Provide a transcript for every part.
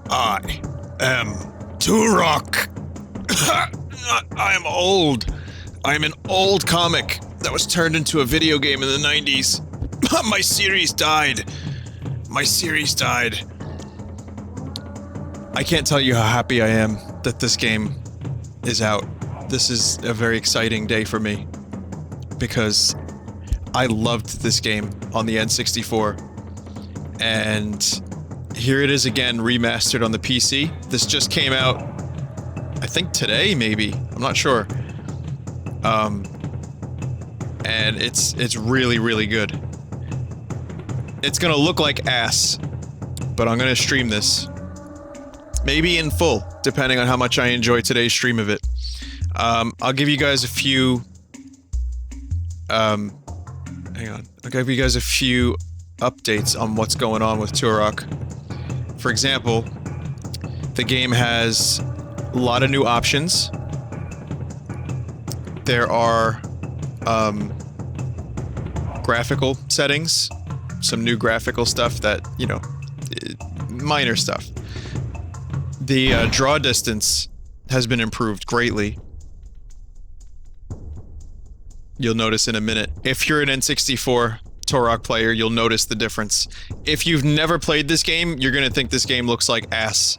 I am Turok. I am old. I am an old comic that was turned into a video game in the 90s. My series died. My series died. I can't tell you how happy I am that this game is out. This is a very exciting day for me because I loved this game on the N64, and here it is again, remastered on the PC. This just came out, I think today, maybe. I'm not sure. And it's really, really good. It's gonna look like ass, but I'm gonna stream this. Maybe in full, depending on how much I enjoy today's stream of it. I'll give you guys a few... hang on. I'll give you guys a few updates on what's going on with Turok. For example, the game has a lot of new options. There are, graphical settings. Some new graphical stuff that, you know, minor stuff. The, draw distance has been improved greatly. You'll notice in a minute. If you're an N64 Turok player, you'll notice the difference. If you've never played this game, you're gonna think this game looks like ass.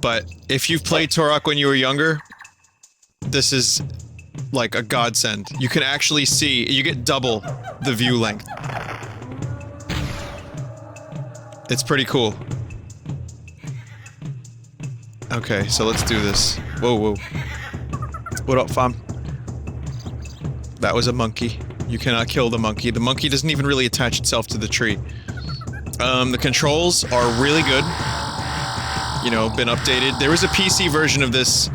But if you've played Turok when you were younger, this is like a godsend. You can actually see, you get double the view length. It's pretty cool. Okay, so let's do this. Whoa, whoa. What up, fam? That was a monkey. You cannot kill the monkey. The monkey doesn't even really attach itself to the tree. The controls are really good. You know, been updated. There was a PC version of this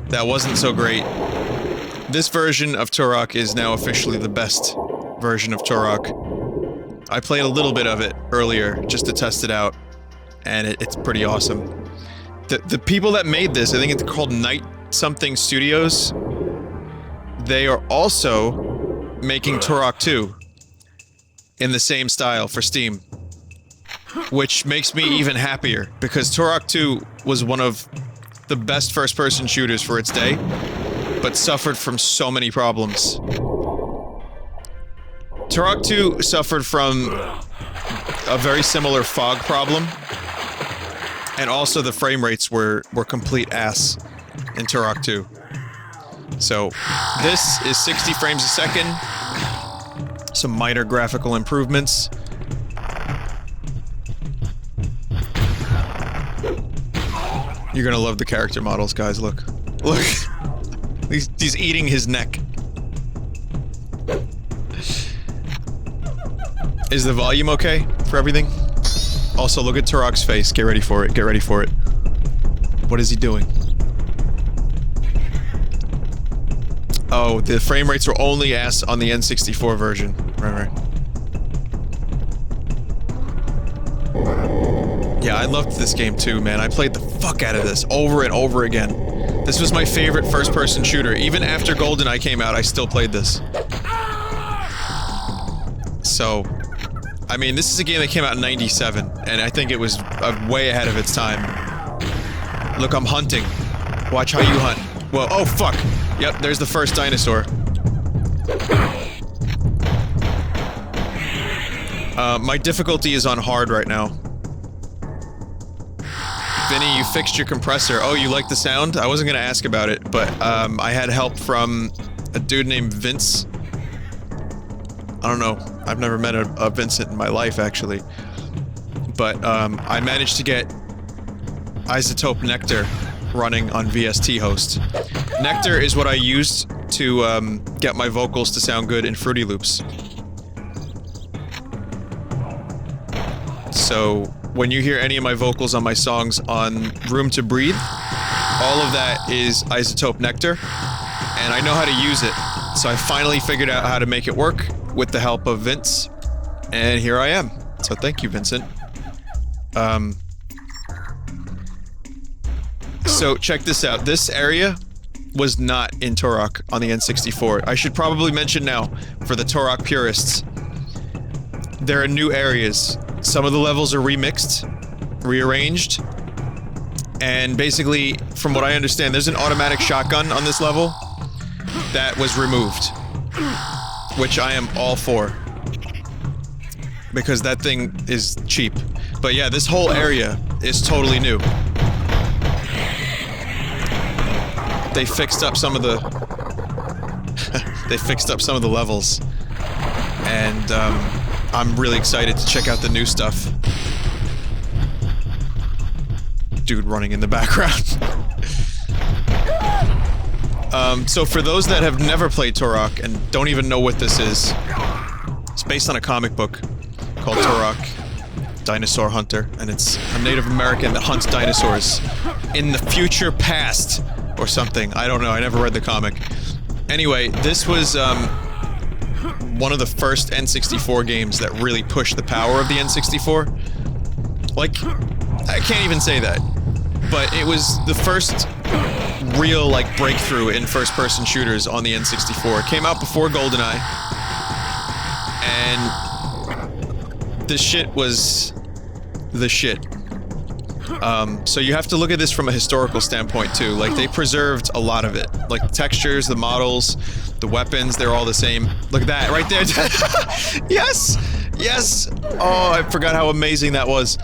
that wasn't so great. This version of Turok is now officially the best version of Turok. I played a little bit of it earlier just to test it out, and it's pretty awesome. The people that made this, I think it's called Night Something Studios, they are also making Turok 2 in the same style for Steam. Which makes me even happier, because Turok 2 was one of the best first-person shooters for its day, but suffered from so many problems. Turok 2 suffered from a very similar fog problem, and also the frame rates were complete ass in Turok 2. So, this is 60 frames a second, some minor graphical improvements. You're gonna love the character models, guys, look. Look! He's eating his neck. Is the volume okay for everything? Also, look at Turok's face. Get ready for it, get ready for it. What is he doing? Oh, the frame rates were only ass on the N64 version. Right. Yeah, I loved this game too, man. I played the fuck out of this over and over again. This was my favorite first-person shooter. Even after GoldenEye came out, I still played this. So, I mean, this is a game that came out in '97, and I think it was way ahead of its time. Look, I'm hunting. Watch how you hunt. Whoa, oh fuck! Yep, there's the first dinosaur. My difficulty is on hard right now. Vinny, you fixed your compressor. Oh, you like the sound? I wasn't gonna ask about it, but I had help from a dude named Vince. I don't know. I've never met a Vincent in my life, actually. But I managed to get Isotope Nectar running on VST host. Nectar is what I used to get my vocals to sound good in Fruity Loops. So when you hear any of my vocals on my songs on Room to Breathe, all of that is Isotope Nectar, and I know how to use it. So I finally figured out how to make it work with the help of Vince, and here I am. So thank you, Vincent. So check this out. This area was not in Turok on the N64. I should probably mention now, for the Turok purists, there are new areas. Some of the levels are remixed. rearranged. And basically, from what I understand, there's an automatic shotgun on this level that was removed. Which I am all for. Because that thing is cheap. But yeah, this whole area is totally new. They fixed up some of the... they fixed up some of the levels. And, I'm really excited to check out the new stuff. Dude running in the background. So for those that have never played Turok and don't even know what this is, it's based on a comic book called Turok, Dinosaur Hunter, and it's a Native American that hunts dinosaurs in the future past or something. I don't know, I never read the comic. Anyway, this was one of the first N64 games that really pushed the power of the N64. Like, I can't even say that, but it was the first real, like, breakthrough in first-person shooters on the N64. It came out before GoldenEye, and this shit was the shit. So you have to look at this from a historical standpoint, too. Like, they preserved a lot of it. Like, the textures, the models, the weapons, they're all the same. Look at that, right there. Yes! Yes! Oh, I forgot how amazing that was.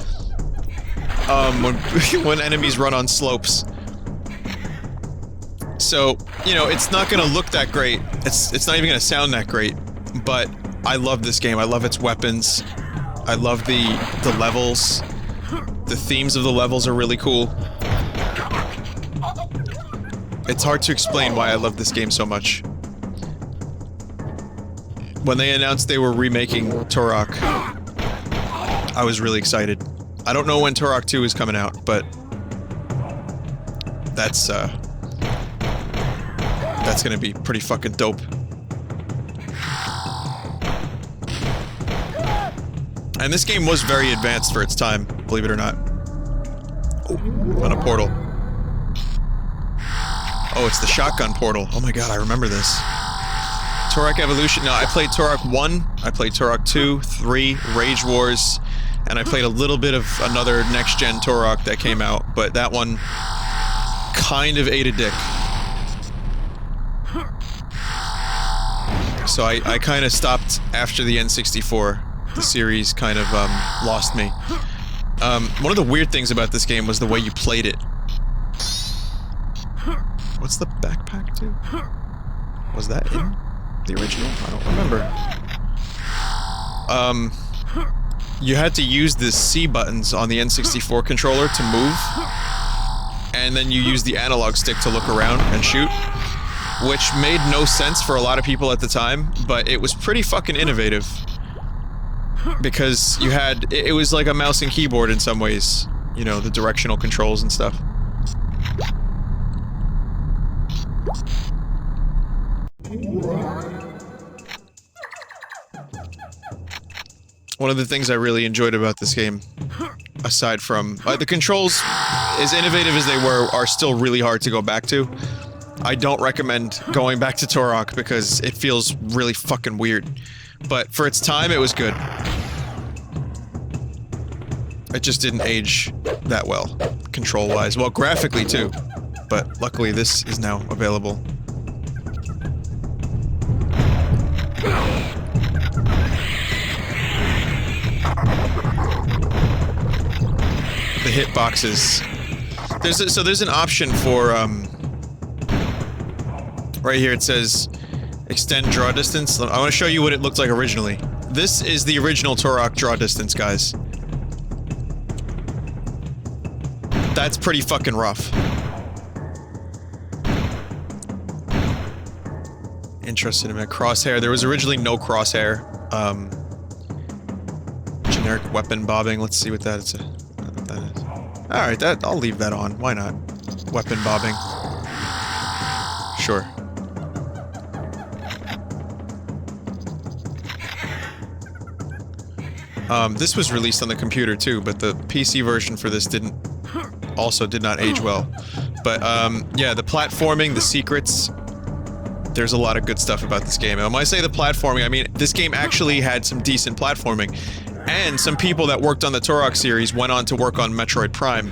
When enemies run on slopes. So, you know, it's not gonna look that great. It's not even gonna sound that great. But I love this game. I love its weapons. I love the levels. The themes of the levels are really cool. It's hard to explain why I love this game so much. When they announced they were remaking Turok, I was really excited. I don't know when Turok 2 is coming out, but that's gonna be pretty fucking dope. And this game was very advanced for its time, believe it or not. Oh, on a portal. Oh, it's the shotgun portal. Oh my god, I remember this. Turok Evolution. No, I played Turok 1, I played Turok 2, 3, Rage Wars, and I played a little bit of another next-gen Turok that came out, but that one kind of ate a dick. So I kind of stopped after the N64. The series kind of, lost me. One of the weird things about this game was the way you played it. What's the backpack do? Was that in the original? I don't remember. You had to use the C buttons on the N64 controller to move, and then you use the analog stick to look around and shoot, which made no sense for a lot of people at the time, but it was pretty fucking innovative. Because you had... it was like a mouse and keyboard in some ways. You know, the directional controls and stuff. One of the things I really enjoyed about this game, aside from... the controls, as innovative as they were, are still really hard to go back to. I don't recommend going back to Turok because it feels really fucking weird. But for its time, it was good. It just didn't age that well, control-wise. Well, graphically, too. But luckily, this is now available. The hitboxes. There's an option for, right here it says, extend draw distance. I want to show you what it looked like originally. This is the original Turok draw distance, guys. That's pretty fucking rough. Interested in a crosshair. There was originally no crosshair. Generic weapon bobbing. Let's see what that is. Alright, I'll leave that on. Why not? Weapon bobbing. Sure. This was released on the computer too, but the PC version for this did not age well. But, yeah, the platforming, the secrets, there's a lot of good stuff about this game. And when I say the platforming, I mean, this game actually had some decent platforming. And some people that worked on the Turok series went on to work on Metroid Prime.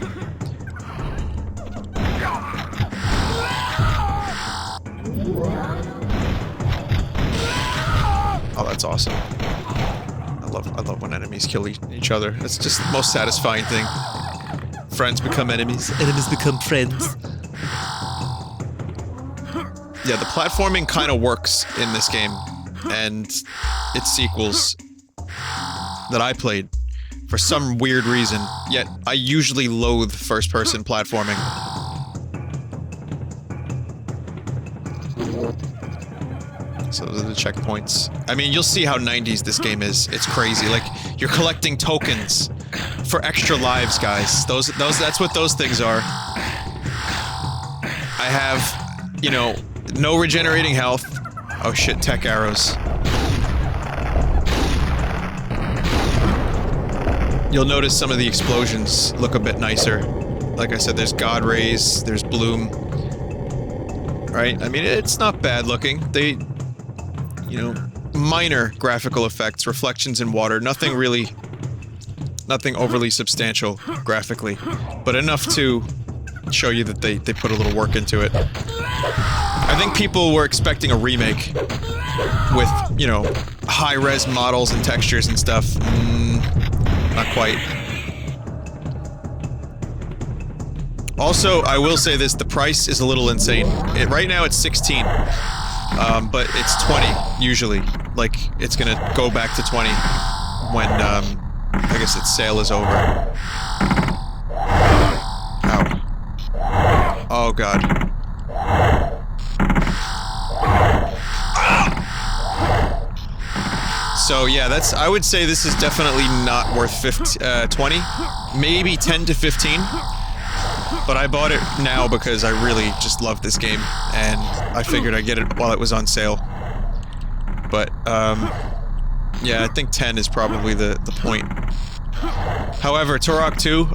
Oh, that's awesome. I love when enemies kill each other. It's just the most satisfying thing. Friends become enemies. Enemies become friends. Yeah, the platforming kind of works in this game, and its sequels that I played for some weird reason, yet I usually loathe first-person platforming. So those are the checkpoints. I mean, you'll see how 90s this game is. It's crazy. Like, you're collecting tokens for extra lives, guys. That's what those things are. I have, you know, no regenerating health. Oh shit, tech arrows. You'll notice some of the explosions look a bit nicer. Like I said, there's God Rays, there's Bloom. Right? I mean, it's not bad looking. They, you know, minor graphical effects, reflections in water, nothing overly substantial graphically, but enough to show you that they put a little work into it. I think people were expecting a remake with, you know, high-res models and textures and stuff. Not quite. Also, I will say this, the price is a little insane. Right now it's 16, but it's 20, usually. Like, it's gonna go back to 20 when, I guess its sale is over. Ow. Oh god. So yeah, I would say this is definitely not worth 20, maybe 10 to 15. But I bought it now because I really just love this game, and I figured I'd get it while it was on sale. But, yeah, I think 10 is probably the point. However, Turok 2...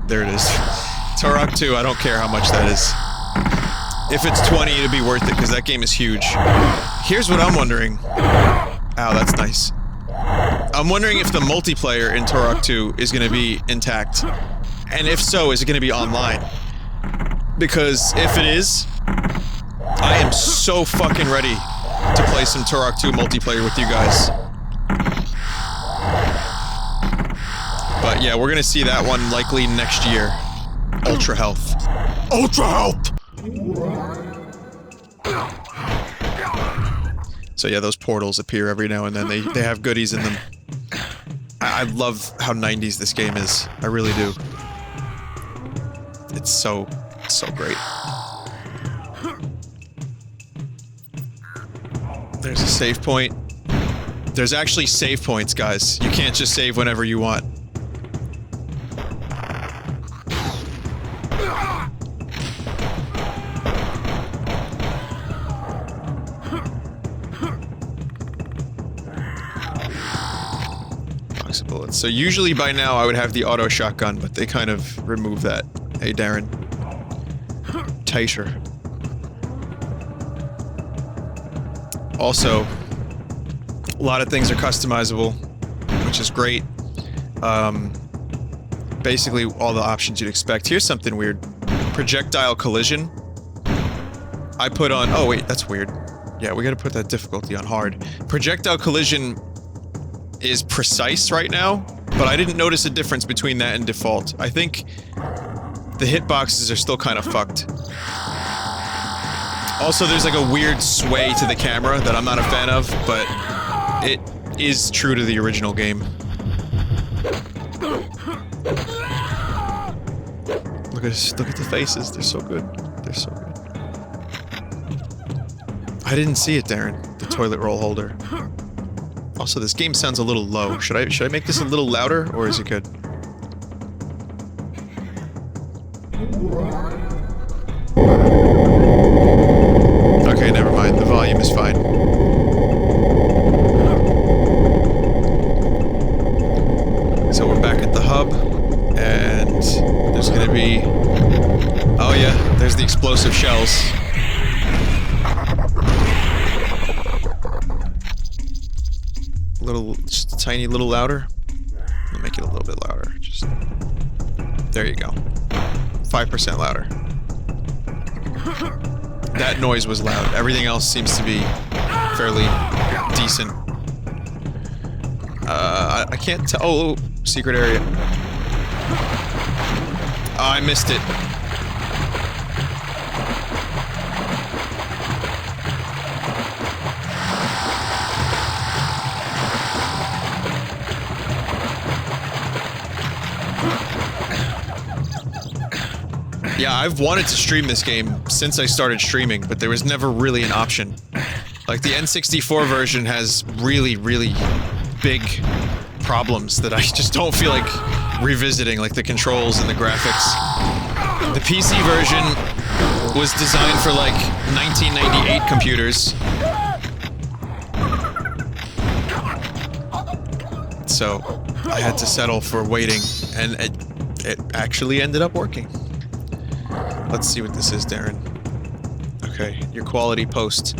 There it is. Turok 2, I don't care how much that is. If it's 20, it'd be worth it, because that game is huge. Here's what I'm wondering. Ow, that's nice. I'm wondering if the multiplayer in Turok 2 is going to be intact. And if so, is it going to be online? Because if it is, I am so fucking ready to play some Turok 2 multiplayer with you guys. But yeah, we're going to see that one likely next year. Ultra Health. Ultra Health! So yeah, those portals appear every now and then. They have goodies in them. I love how 90s this game is. I really do. It's so great. There's a save point. There's actually save points, guys. You can't just save whenever you want. Box of bullets. So usually by now I would have the auto shotgun, but they kind of removed that. Hey, Darren. Tighter. Also, a lot of things are customizable, which is great. Basically, all the options you'd expect. Here's something weird. Projectile collision. I put on... Oh, wait, that's weird. Yeah, we gotta put that difficulty on hard. Projectile collision is precise right now, but I didn't notice a difference between that and default. I think... the hitboxes are still kind of fucked. Also, there's like a weird sway to the camera that I'm not a fan of, but it is true to the original game. Look at the faces. They're so good. They're so good. I didn't see it, Darren. The toilet roll holder. Also, this game sounds a little low. Should I make this a little louder, or is it good? Okay, never mind. The volume is fine. So we're back at the hub, and there's gonna be... Oh yeah, there's the explosive shells. tiny little louder. I'll make it a little bit louder. Just there you go. 5% louder. That noise was loud. Everything else seems to be fairly decent. I can't tell. Oh, secret area. Oh, I missed it. Yeah, I've wanted to stream this game since I started streaming, but there was never really an option. Like, the N64 version has really, really big problems that I just don't feel like revisiting, like the controls and the graphics. The PC version was designed for, like, 1998 computers. So, I had to settle for waiting, and it actually ended up working. Let's see what this is, Darren. Okay, your quality post.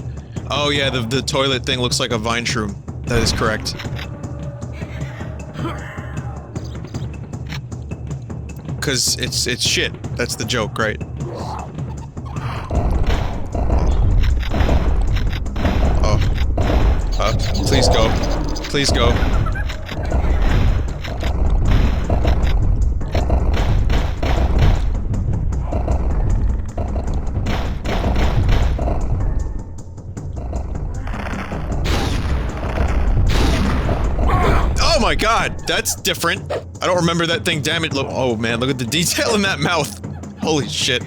Oh yeah, the toilet thing looks like a vine shroom. That is correct. Cause it's shit. That's the joke, right? Oh. Please go. Please go. Oh my god, that's different. I don't remember that thing damaged. Oh man, look at the detail in that mouth. Holy shit.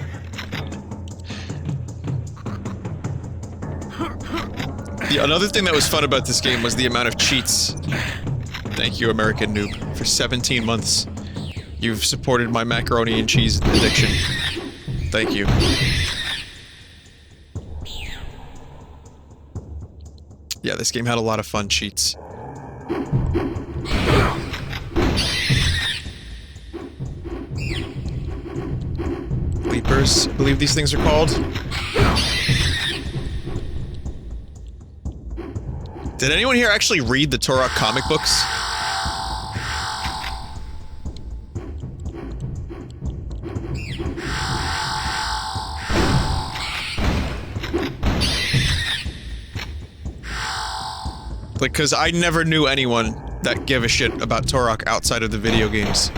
Another thing that was fun about this game was the amount of cheats. Thank you, American Noob. For 17 months, you've supported my macaroni and cheese addiction. Thank you. Yeah, this game had a lot of fun cheats. Leapers, I believe these things are called. Did anyone here actually read the Turok comic books? Like, cause I never knew anyone that gave a shit about Turok outside of the video games.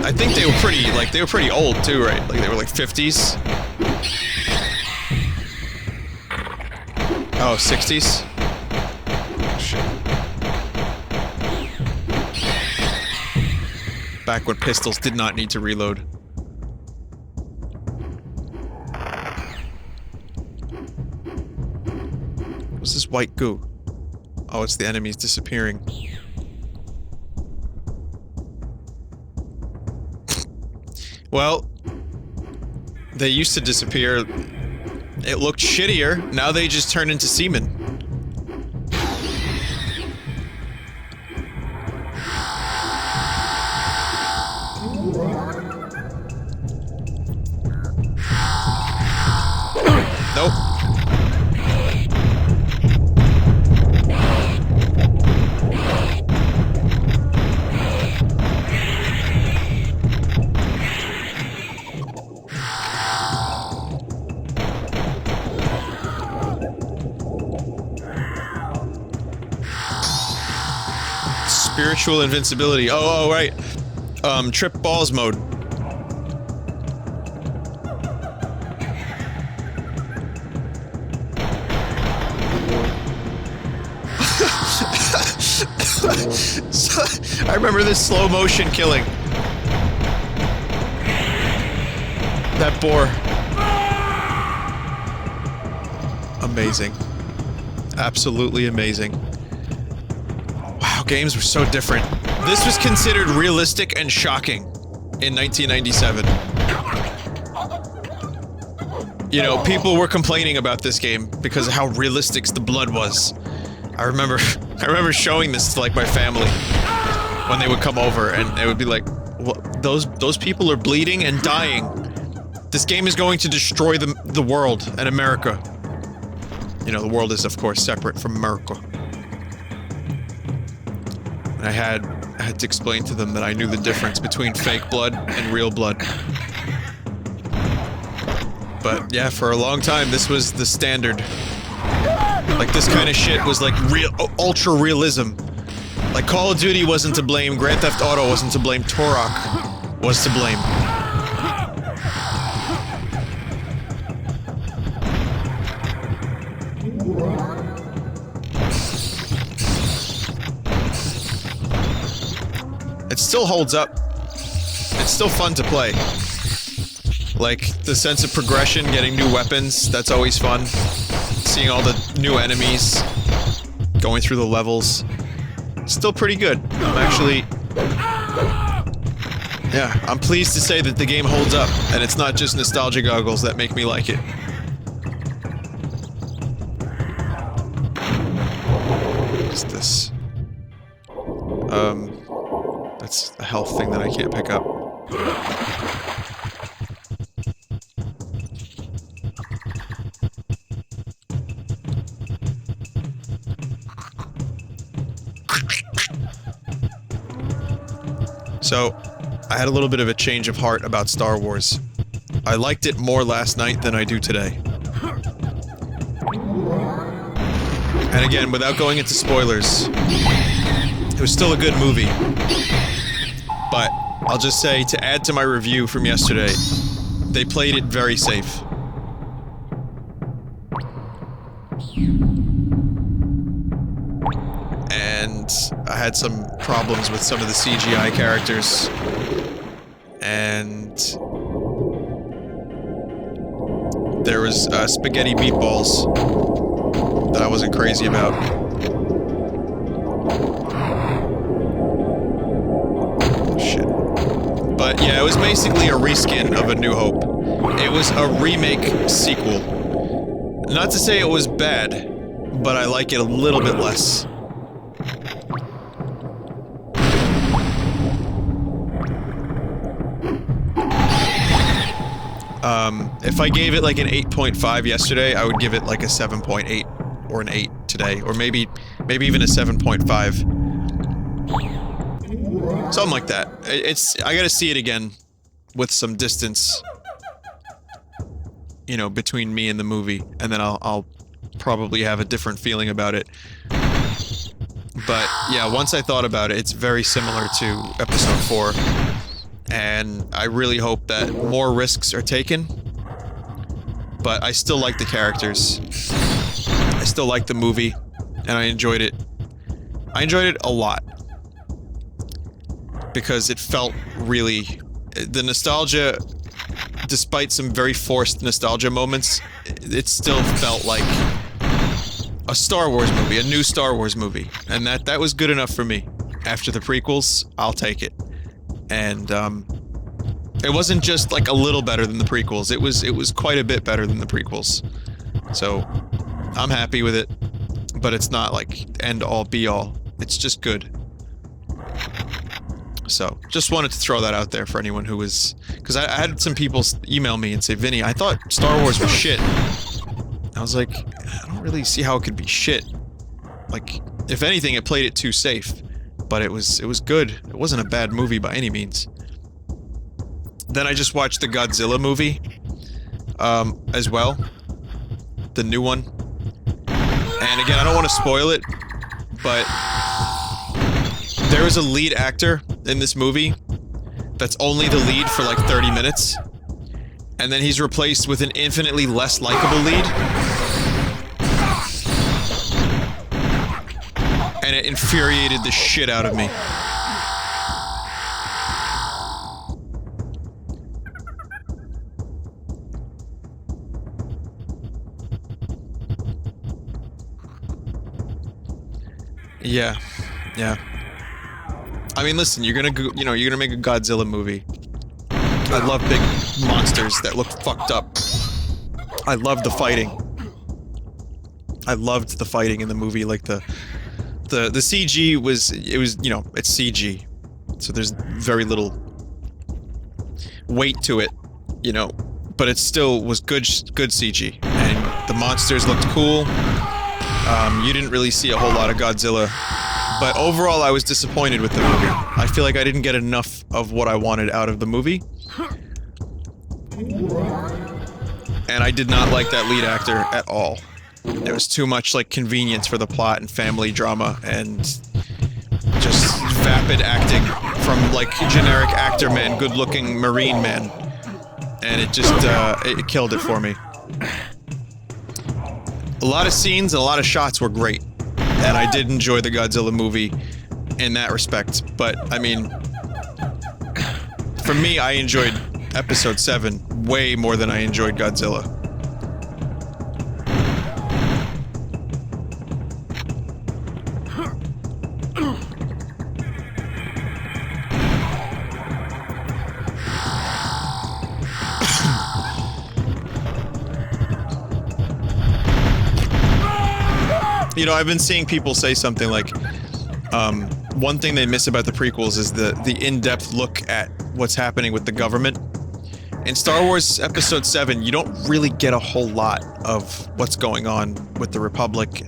I think they were pretty, like, they were pretty old too, right? Like, they were like 50s? Oh, 60s? Oh, shit. Back when pistols did not need to reload. What's this white goo? Oh, it's the enemies disappearing. Well, they used to disappear. It looked shittier. Now they just turn into semen. Nope. Spiritual invincibility. Oh, right. Trip balls mode. I remember this slow motion killing. That boar. Amazing. Absolutely amazing. Wow, games were so different. This was considered realistic and shocking in 1997. You know, people were complaining about this game because of how realistic the blood was. I remember showing this to, like, my family when they would come over, and it would be like, well, those people are bleeding and dying. This game is going to destroy the world and America. You know, the world is, of course, separate from America. I had to explain to them that I knew the difference between fake blood and real blood. But yeah, for a long time, this was the standard. Like, this kind of shit was like ultra realism. Like, Call of Duty wasn't to blame, Grand Theft Auto wasn't to blame, Turok was to blame. It still holds up. It's still fun to play. Like, the sense of progression, getting new weapons, that's always fun. Seeing all the new enemies, going through the levels. Still pretty good. I'm actually... Yeah, I'm pleased to say that the game holds up, and it's not just nostalgia goggles that make me like it. What's this? That's a health thing that I can't pick up. So, I had a little bit of a change of heart about Star Wars. I liked it more last night than I do today. And again, without going into spoilers, it was still a good movie. But I'll just say, to add to my review from yesterday, they played it very safe. And I had some problems with some of the CGI characters. And there was spaghetti meatballs that I wasn't crazy about. Shit. But yeah, it was basically a reskin of A New Hope. It was a remake sequel. Not to say it was bad, but I like it a little bit less. If I gave it like an 8.5 yesterday, I would give it like a 7.8 or an 8 today, or maybe even a 7.5. Something like that. I gotta see it again with some distance, you know, between me and the movie, and then I'll probably have a different feeling about it. But yeah, once I thought about it, it's very similar to Episode 4. And I really hope that more risks are taken. But I still like the characters. I still like the movie. And I enjoyed it. I enjoyed it a lot. Because it felt really... The nostalgia, despite some very forced nostalgia moments, it still felt like a Star Wars movie, a new Star Wars movie. And that was good enough for me. After the prequels, I'll take it. And, it wasn't just, like, a little better than the prequels. It was quite a bit better than the prequels. So, I'm happy with it. But it's not, like, end-all, be-all. It's just good. So, just wanted to throw that out there for anyone who was... Because I had some people email me and say, Vinny, I thought Star Wars was shit. I was like, I don't really see how it could be shit. Like, if anything, it played it too safe. But it was good. It wasn't a bad movie by any means. Then I just watched the Godzilla movie, as well. The new one. And again, I don't want to spoil it, but there is a lead actor in this movie that's only the lead for like 30 minutes. And then he's replaced with an infinitely less likable lead. And it infuriated the shit out of me. Yeah. Yeah. I mean, listen, you're gonna make a Godzilla movie. I love big monsters that look fucked up. I love the fighting. I loved the fighting in the movie, like the CG was, you know, it's CG. So there's very little weight to it, you know, but it still was good CG. And the monsters looked cool. You didn't really see a whole lot of Godzilla But overall, I was disappointed with the movie. I feel like I didn't get enough of what I wanted out of the movie. And I did not like that lead actor at all. There was too much, like, convenience for the plot and family drama and just vapid acting from, like, generic actor man, good-looking Marine man. And it just, it killed it for me. A lot of scenes and a lot of shots were great. And I did enjoy the Godzilla movie in that respect. But, I mean, for me, I enjoyed Episode 7 way more than I enjoyed Godzilla. You know, I've been seeing people say something like, one thing they miss about the prequels is the in-depth look at what's happening with the government. In Star Wars Episode 7, you don't really get a whole lot of what's going on with the Republic.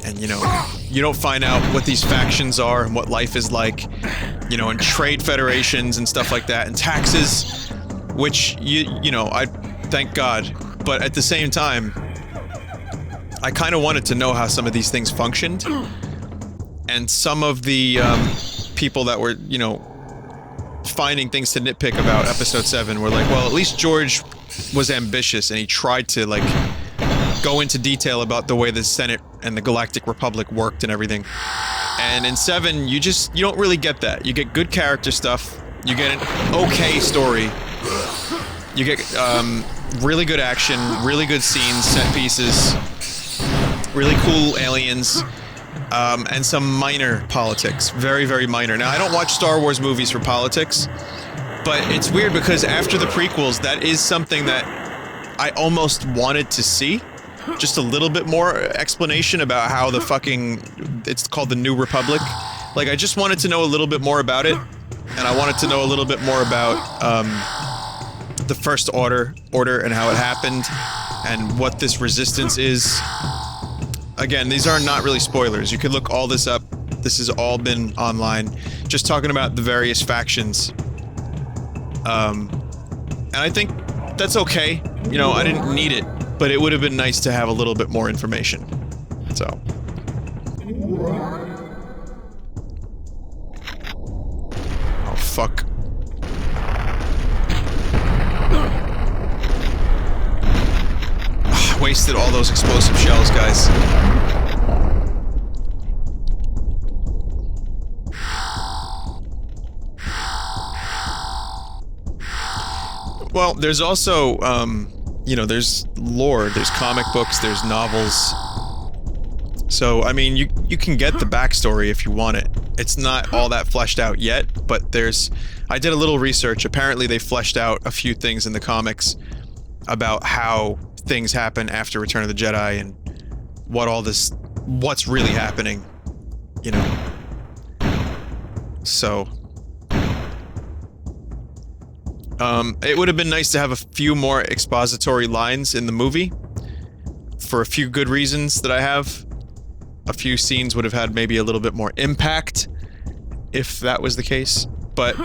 And, you know, you don't find out what these factions are and what life is like, you know, and trade federations and stuff like that, and taxes, which, you know, I thank God. But at the same time, I kind of wanted to know how some of these things functioned, and some of the people that were, you know, finding things to nitpick about Episode 7 were like, well, at least George was ambitious and he tried to, like, go into detail about the way the Senate and the Galactic Republic worked and everything. And in 7, you don't really get that. You get good character stuff, you get an okay story, you get really good action, really good scenes, set pieces, really cool aliens, and some minor politics. Very, very minor. Now, I don't watch Star Wars movies for politics, but it's weird because after the prequels, that is something that I almost wanted to see. Just a little bit more explanation about how the fucking... It's called the New Republic. Like, I just wanted to know a little bit more about it, and I wanted to know a little bit more about, the First Order and how it happened, and what this resistance is. Again, these are not really spoilers. You could look all this up. This has all been online. Just talking about the various factions. And I think that's okay. You know, I didn't need it, but it would have been nice to have a little bit more information. So. Oh, fuck. Wasted all those explosive shells, guys. Well, there's also, you know, there's lore, there's comic books, there's novels. So, I mean, you can get the backstory if you want it. It's not all that fleshed out yet, but I did a little research. Apparently they fleshed out a few things in the comics about how things happen after Return of the Jedi and what's really happening, you know. So, it would have been nice to have a few more expository lines in the movie, for a few good reasons that I have. A few scenes would have had maybe a little bit more impact, if that was the case. But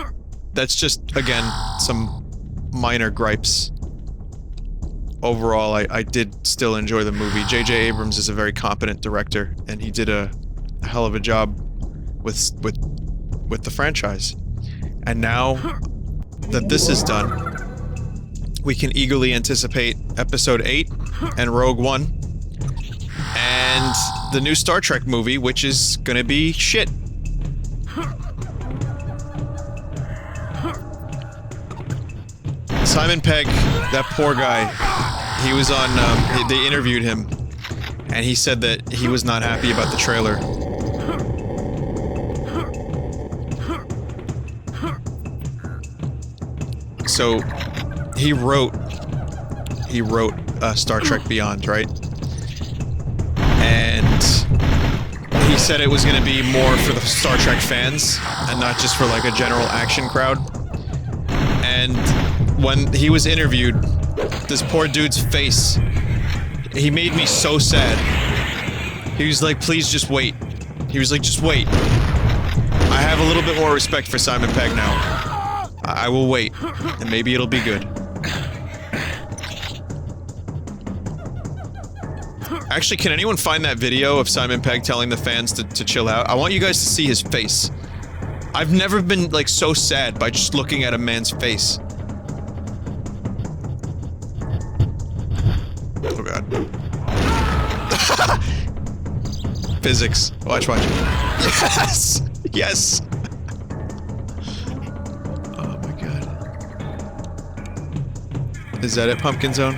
that's just, again, some minor gripes. Overall, I did still enjoy the movie. J.J. Abrams is a very competent director, and he did a hell of a job with the franchise. And now that this is done, we can eagerly anticipate Episode 8 and Rogue One, and the new Star Trek movie, which is gonna be shit. Simon Pegg, that poor guy, he was on, they interviewed him, and he said that he was not happy about the trailer. So, he wrote Star Trek Beyond, right? And he said it was going to be more for the Star Trek fans, and not just for like a general action crowd. And when he was interviewed, this poor dude's face, he made me so sad. He was like, please just wait. He was like, just wait. I have a little bit more respect for Simon Pegg now. I will wait, and maybe it'll be good. Actually, can anyone find that video of Simon Pegg telling the fans to chill out? I want you guys to see his face. I've never been, like, so sad by just looking at a man's face. Oh god. Physics. Watch. Yes! Yes! Oh my god. Is that it, Pumpkin Zone?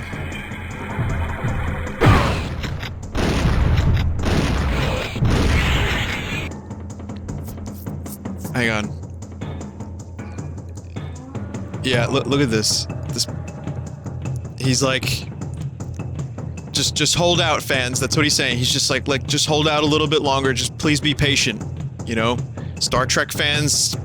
Hang on. Yeah, look at this. He's like... Just hold out, fans. That's what he's saying. He's just like, just hold out a little bit longer. Just please be patient. You know? Star Trek fans,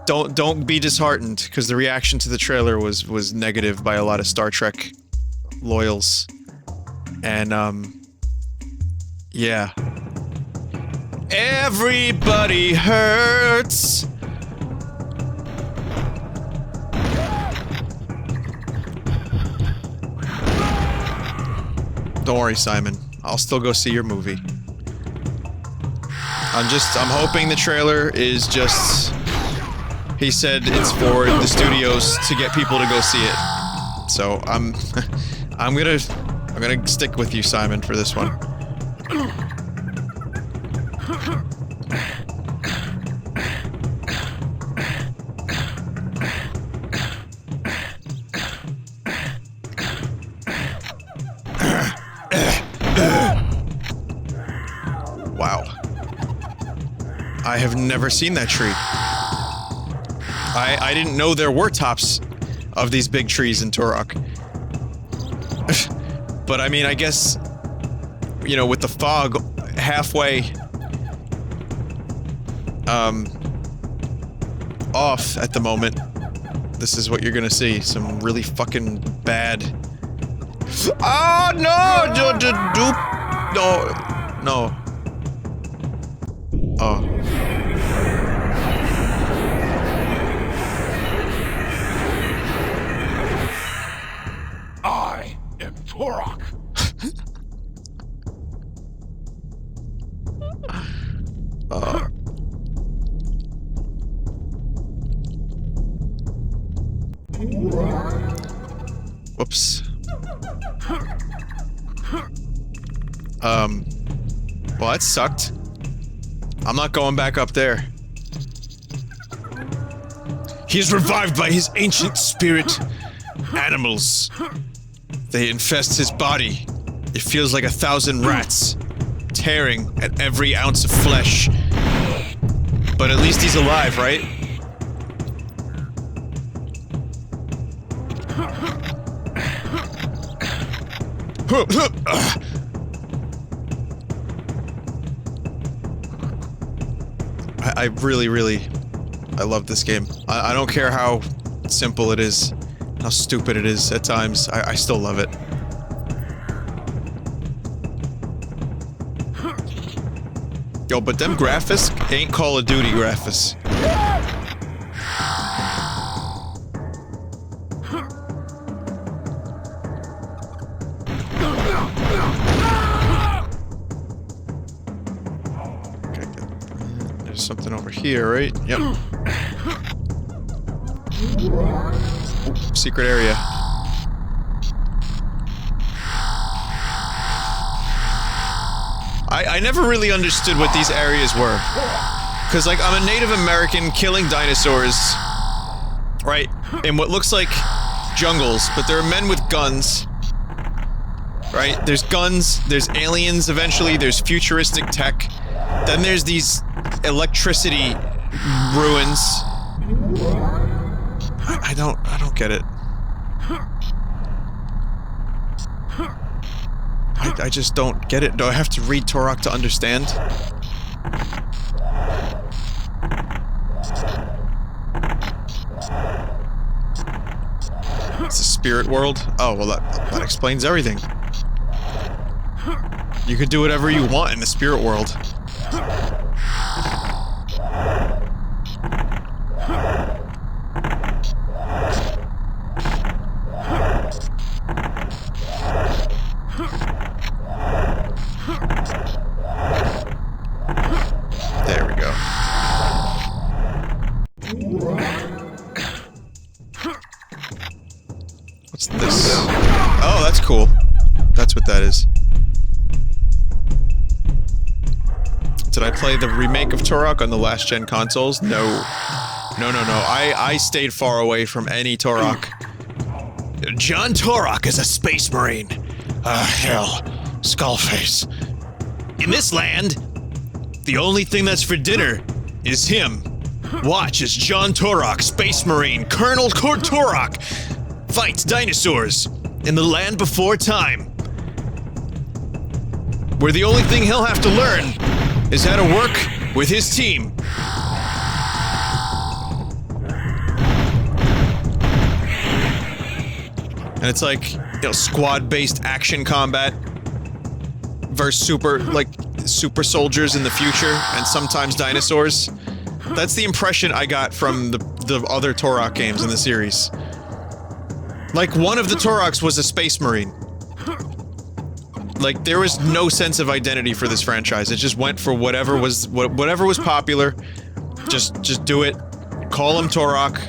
don't be disheartened, because the reaction to the trailer was negative by a lot of Star Trek loyals. And, yeah. Everybody hurts! Don't worry, Simon. I'll still go see your movie. I'm hoping the trailer is just... He said it's for the studios to get people to go see it. So, I'm gonna stick with you, Simon, for this one. Wow. I have never seen that tree. I didn't know there were tops of these big trees in Turok. But I mean, I guess, you know, with the fog halfway off at the moment, this is what you're gonna see. Some really fucking bad... Oh no! No. Oh. I am Turok. Whoops. Well, that sucked. I'm not going back up there. He is revived by his ancient spirit animals. They infest his body. It feels like 1,000 rats, tearing at every ounce of flesh. But at least he's alive, right? I really, I love this game. I don't care how simple it is, how stupid it is at times. I still love it. Yo, but them graphics ain't Call of Duty graphics. Something over here, right? Yep. Ooh, secret area. I never really understood what these areas were. Cause like, I'm a Native American killing dinosaurs, right? In what looks like jungles, but there are men with guns. Right? There's guns, there's aliens eventually, there's futuristic tech. Then there's these electricity ruins. I don't get it. I just don't get it. Do I have to read Turok to understand? It's a spirit world? Oh, well that explains everything. You could do whatever you want in the spirit world. There we go. What's this? Oh, that's cool. That's what that is. Did I play the remake of Turok on the last gen consoles? No. No. I stayed far away from any Turok. John Turok is a space marine. Hell. Skullface. In this land, the only thing that's for dinner is him. Watch as John Turok, space marine, Colonel Turok, fights dinosaurs in the land before time. Where the only thing he'll have to learn is how to work with his team. And it's like, you know, squad-based action combat versus super soldiers in the future, and sometimes dinosaurs. That's the impression I got from the other Turok games in the series. Like, one of the Turoks was a space marine. Like, there was no sense of identity for this franchise. It just went for whatever was popular. Just do it. Call him Turok.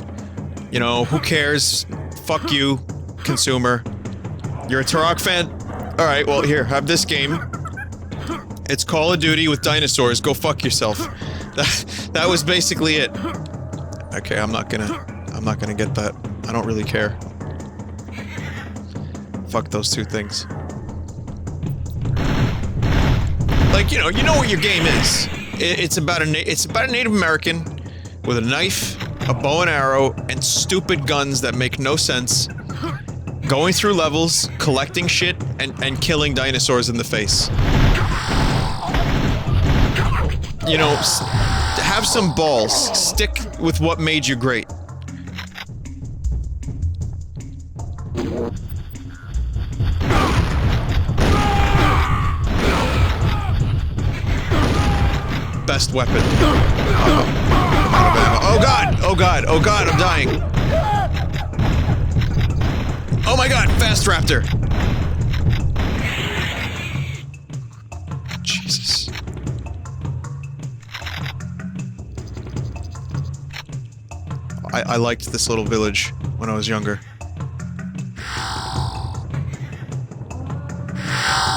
You know, who cares? Fuck you, consumer. You're a Turok fan? Alright, well, here, have this game. It's Call of Duty with dinosaurs. Go fuck yourself. That was basically it. Okay, I'm not gonna get that. I don't really care. Fuck those two things. Like, you know what your game is. It's about a Native American with a knife, a bow and arrow, and stupid guns that make no sense, going through levels, collecting shit, and killing dinosaurs in the face. You know, have some balls. Stick with what made you great. Best weapon. Oh god! Oh god! Oh god! I'm dying! Oh my god! Fast Raptor! Jesus. I liked this little village when I was younger.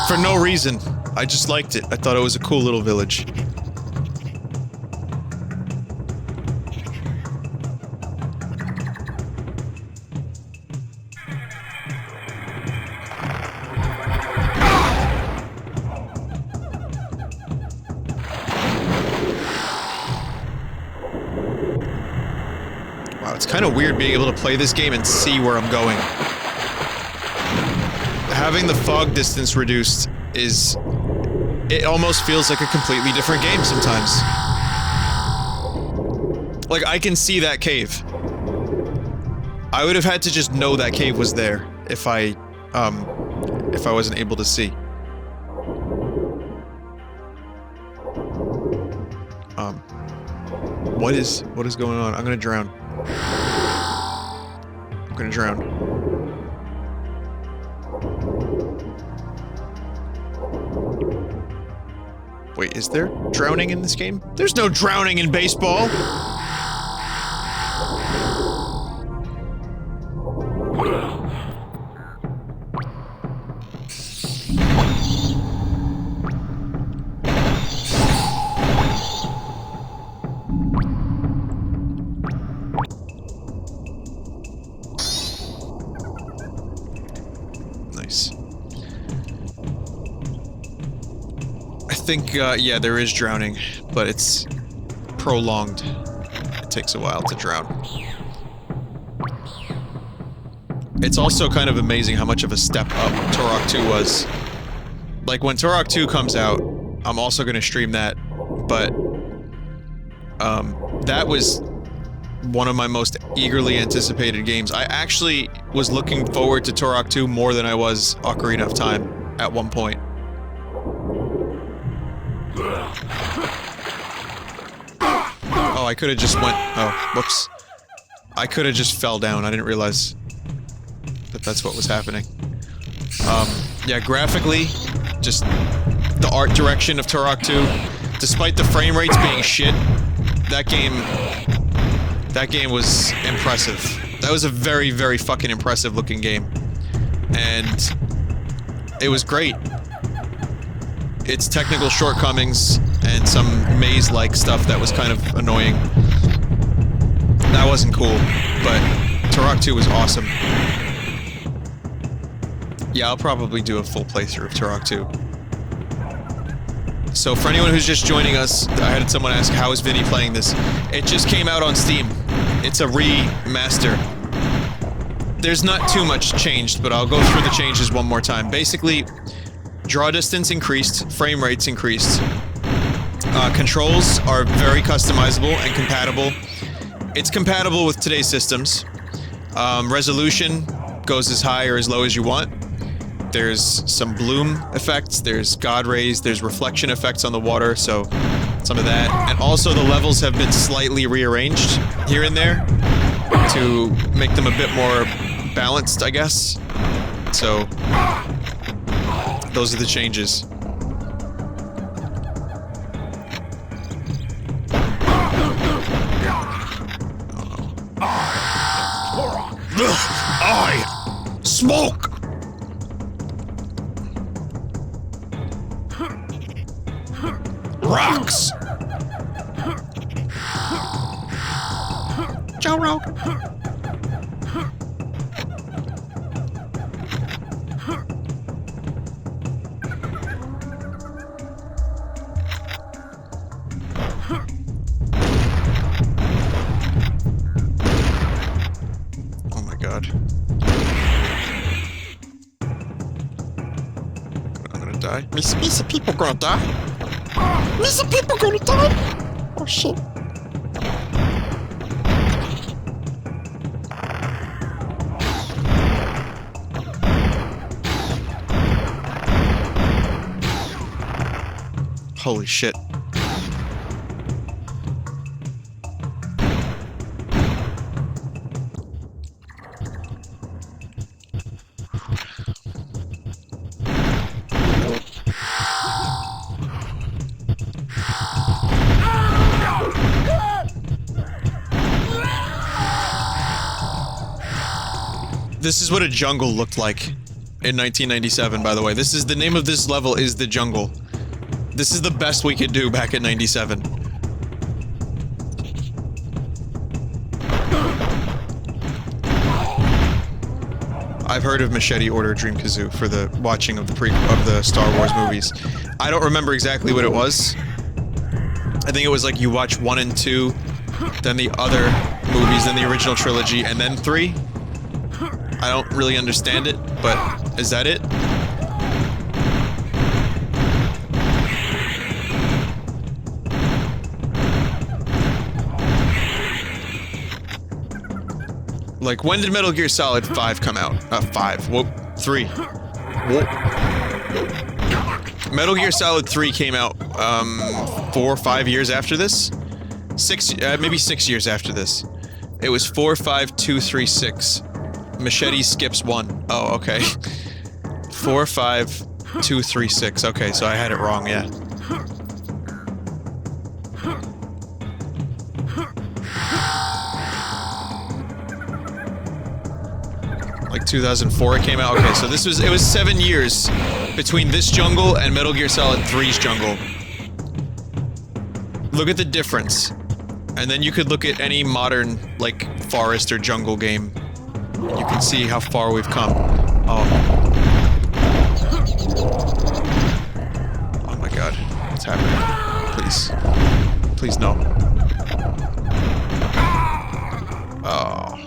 For no reason. I just liked it. I thought it was a cool little village. Wow, it's kind of weird being able to play this game and see where I'm going. Having the fog distance reduced is... it almost feels like a completely different game sometimes. Like, I can see that cave. I would have had to just know that cave was there if I wasn't able to see. What is going on? I'm gonna drown. I'm gonna drown. Wait, is there drowning in this game? There's no drowning in baseball! Nice. I think, yeah, there is drowning, but it's prolonged. It takes a while to drown. It's also kind of amazing how much of a step up Turok 2 was. Like, when Turok 2 comes out, I'm also gonna stream that, but, that was one of my most eagerly anticipated games. I actually was looking forward to Turok 2 more than I was Ocarina of Time at one point. Oh, I could have just went... Oh, whoops. I could have just fell down. I didn't realize that that's what was happening. Yeah, graphically, just the art direction of Turok 2, despite the frame rates being shit, that game was impressive. That was a very, very fucking impressive looking game. And it was great. Its technical shortcomings and some maze-like stuff that was kind of annoying. That wasn't cool, but Turok 2 was awesome. Yeah, I'll probably do a full playthrough of Turok 2. So for anyone who's just joining us, I had someone ask, how is Vinny playing this? It just came out on Steam. It's a remaster. There's not too much changed, but I'll go through the changes one more time. Basically, draw distance increased, frame rates increased. Controls are very customizable and compatible. It's compatible with today's systems. Resolution goes as high or as low as you want. There's some bloom effects, there's god rays, there's reflection effects on the water, so some of that. And also the levels have been slightly rearranged here and there to make them a bit more balanced, I guess. So those are the changes. I smoke. Rocks. Joe Rogan. Oh my god. I'm gonna die. Misa people gonna die. Misa people gonna die. Oh shit. Holy shit. This is what a jungle looked like in 1997, by the way. This is the name of this level is the jungle. This is the best we could do back in 97. I've heard of Machete Order Dream Kazoo for the watching of the Star Wars movies. I don't remember exactly what it was. I think it was like you watch 1 and 2, then the other movies, then the original trilogy, and then 3. I don't really understand it, but is that it? Like, when did Metal Gear Solid 5 come out? 5. Whoop. 3. Whoop. Metal Gear Solid 3 came out, 4 or 5 years after this? Maybe 6 years after this. It was 4, 5, 2, 3, 6. Machete skips 1. Oh, okay. 4, 5, 2, 3, 6. Okay, so I had it wrong, yeah. Like 2004 it came out? Okay, so it was 7 years between this jungle and Metal Gear Solid 3's jungle. Look at the difference. And then you could look at any modern, like, forest or jungle game. You can see how far we've come. Oh. Oh my god. What's happening? Please. Please, no. Oh.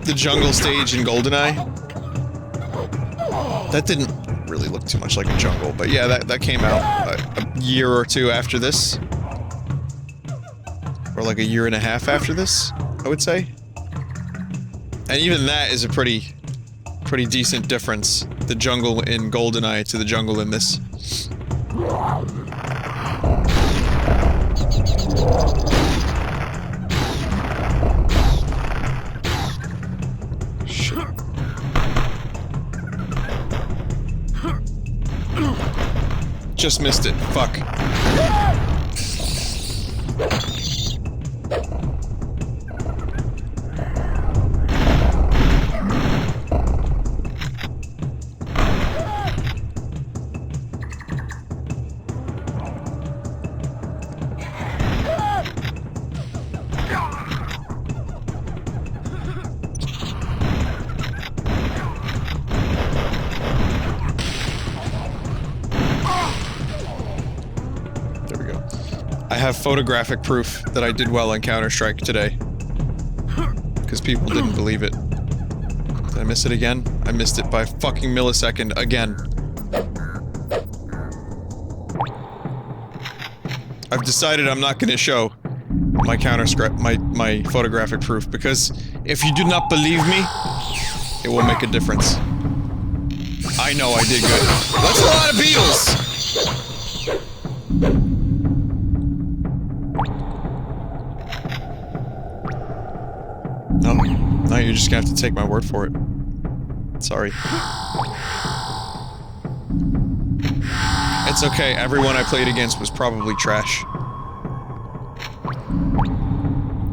The jungle stage in GoldenEye. That didn't really look too much like a jungle, but yeah, that came out a year or two after this. Or like a year and a half after this, I would say. And even that is a pretty decent difference. The jungle in GoldenEye to the jungle in this. Shit. Just missed it. Fuck. I have photographic proof that I did well in Counter-Strike today. Because people didn't believe it. Did I miss it again? I missed it by a fucking millisecond again. I've decided I'm not gonna show my my photographic proof, because if you do not believe me, it will make a difference. I know I did good. That's a lot of beetles! No, you're just gonna have to take my word for it. Sorry. It's okay, everyone I played against was probably trash.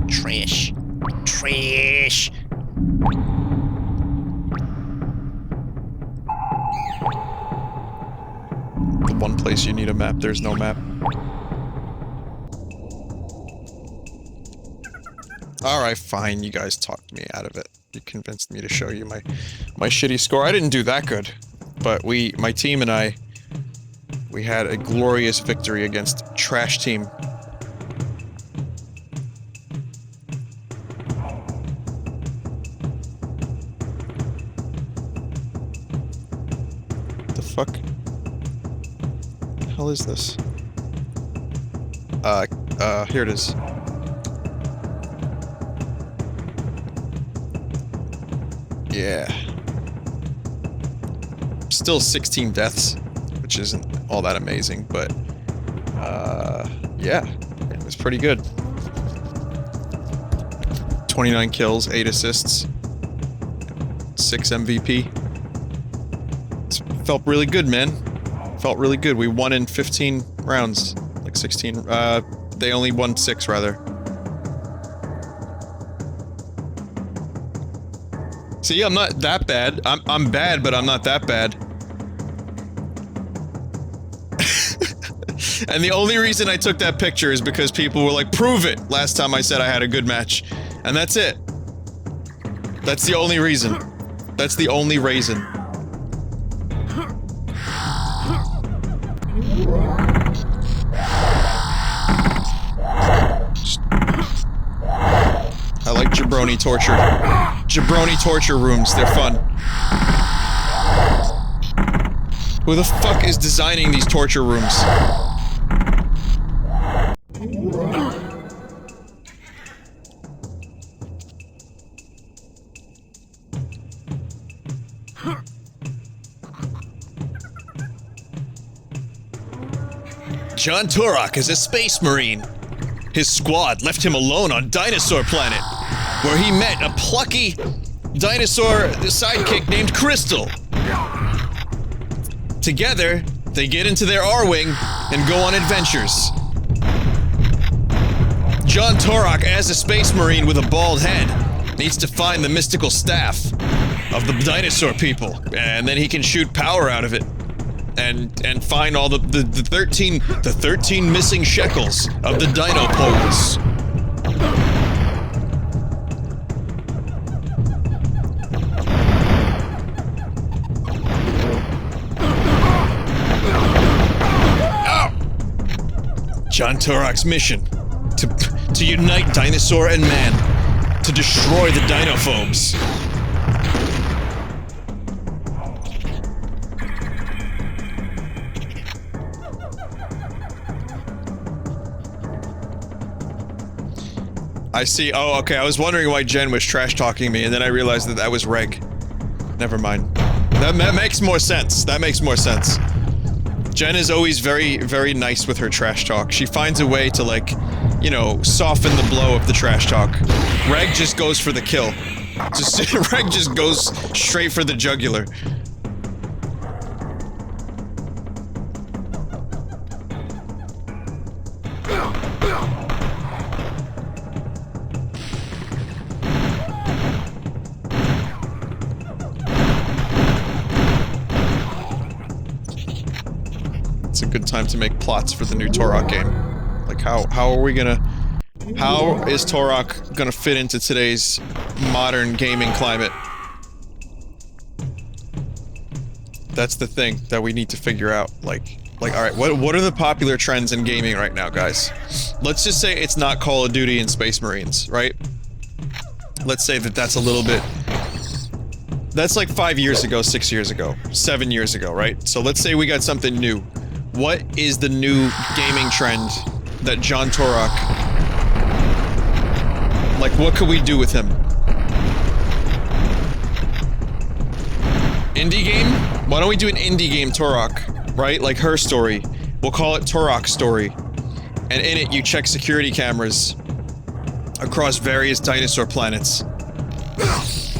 Trash. Trash. The one place you need a map, there's no map. Alright, fine, you guys talked me out of it. You convinced me to show you my shitty score. I didn't do that good, but my team and I, we had a glorious victory against trash team. The fuck? What the hell is this? Here it is. Yeah. Still 16 deaths, which isn't all that amazing, but, yeah, it was pretty good. 29 kills, 8 assists, 6 MVP. It felt really good, man. Felt really good. We won in 15 rounds, like 16, they only won 6, rather. See, I'm not that bad. I'm bad, but I'm not that bad. And the only reason I took that picture is because people were like, prove it! Last time I said I had a good match. And that's it. That's the only reason. That's the only reason. I like jabroni torture. Jabroni torture rooms, they're fun. Who the fuck is designing these torture rooms? John Turok is a space marine. His squad left him alone on Dinosaur Planet, where he met a plucky dinosaur sidekick named Crystal. Together, they get into their R-Wing and go on adventures. John Turok, as a space marine with a bald head, needs to find the mystical staff of the dinosaur people, and then he can shoot power out of it. And find all the 13 missing shekels of the dino poles. John Turok's mission to unite dinosaur and man to destroy the dinophobes. I see. Oh, okay. I was wondering why Jen was trash-talking me, and then I realized that that was Reg. Never mind. That makes more sense. That makes more sense. Jen is always very, very nice with her trash talk. She finds a way to, like, you know, soften the blow of the trash talk. Reg just goes for the kill. Reg just goes straight for the jugular. It's a good time to make plots for the new Turok game. Like, how are we gonna... How is Turok gonna fit into today's modern gaming climate? That's the thing that we need to figure out. Like, alright, what are the popular trends in gaming right now, guys? Let's just say it's not Call of Duty and Space Marines, right? Let's say that that's a little bit... That's like 5 years ago, 6 years ago, 7 years ago, right? So let's say we got something new. What is the new gaming trend that John Turok... Like, what could we do with him? Indie game? Why don't we do an indie game Turok, right? Like her story. We'll call it Turok's story. And in it, you check security cameras across various dinosaur planets.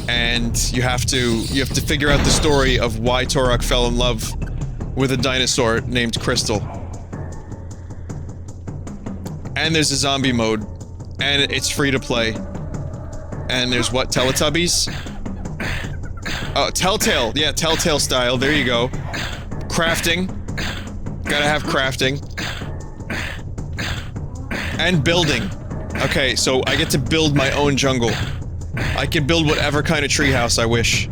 And you have to figure out the story of why Turok fell in love with a dinosaur named Crystal. And there's a zombie mode. And it's free to play. And there's what, Teletubbies? Oh, Telltale. Yeah, Telltale style. There you go. Crafting. Gotta have crafting. And building. Okay, so I get to build my own jungle. I can build whatever kind of treehouse I wish.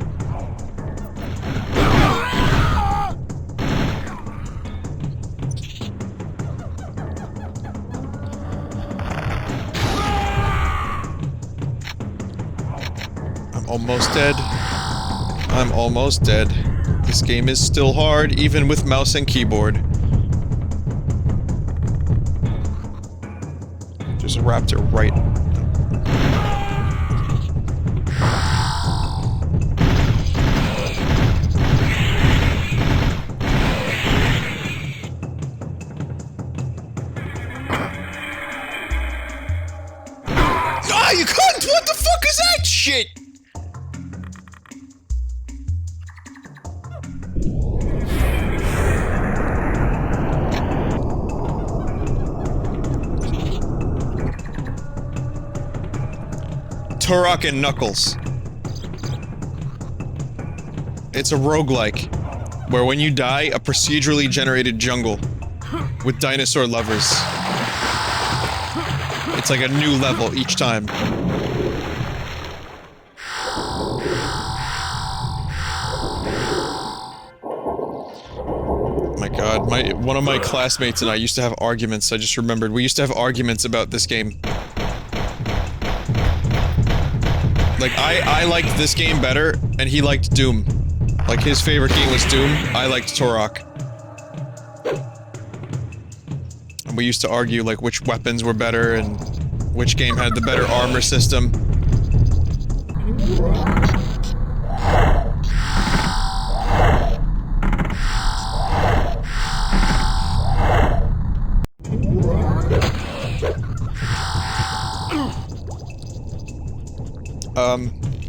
Almost dead. I'm almost dead. This game is still hard, even with mouse and keyboard. There's a raptor right. Ah, you couldn't! What the fuck is that shit? Turok and Knuckles. It's a roguelike, where when you die, a procedurally generated jungle with dinosaur lovers. It's like a new level each time. Oh my god, one of my classmates and I used to have arguments, I just remembered. We used to have arguments about this game. Like, I liked this game better, and he liked Doom. Like, his favorite game was Doom, I liked Turok. And we used to argue, like, which weapons were better, and which game had the better armor system.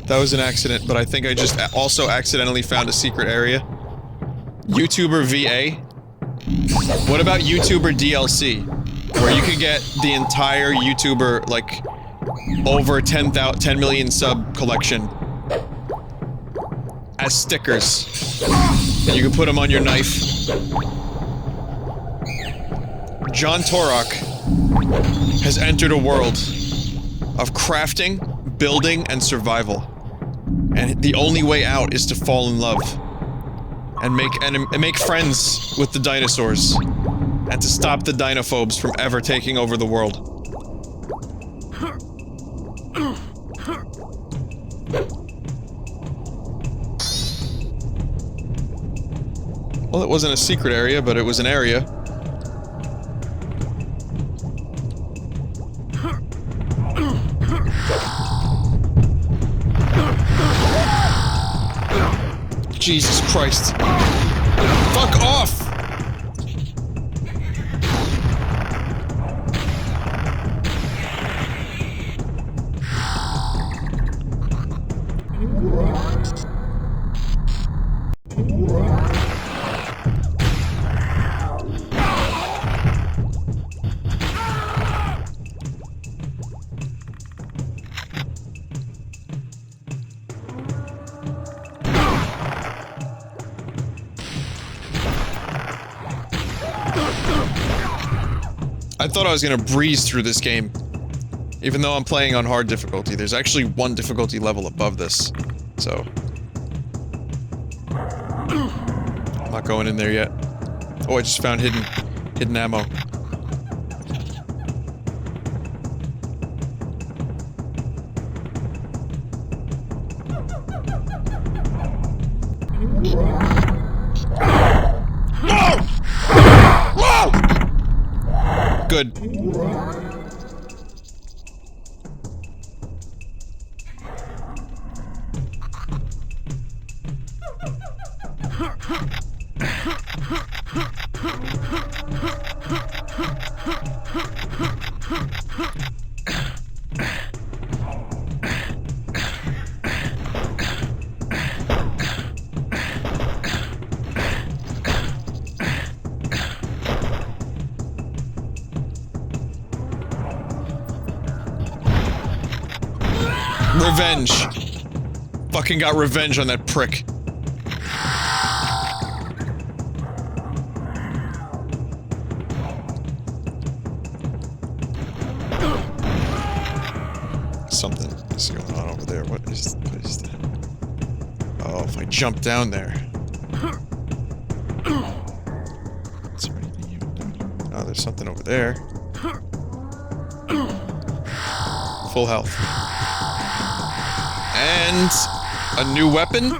That was an accident, but I think I just also accidentally found a secret area. YouTuber VA? What about YouTuber DLC? Where you could get the entire YouTuber, like, over 10 million sub collection as stickers. And you can put them on your knife. John Turok has entered a world of crafting, building, and survival. And the only way out is to fall in love. And make friends with the dinosaurs. And to stop the dinophobes from ever taking over the world. Well, it wasn't a secret area, but it was an area. Jesus Christ. Fuck off! I thought I was gonna breeze through this game. Even though I'm playing on hard difficulty, there's actually one difficulty level above this. So... I'm not going in there yet. Oh, I just found hidden ammo. Good. Revenge. Fucking got revenge on that prick. Something's going on over there. What is that? Oh, if I jump down there. Is there anything even down here? Oh, there's something over there. Full health. And a new weapon?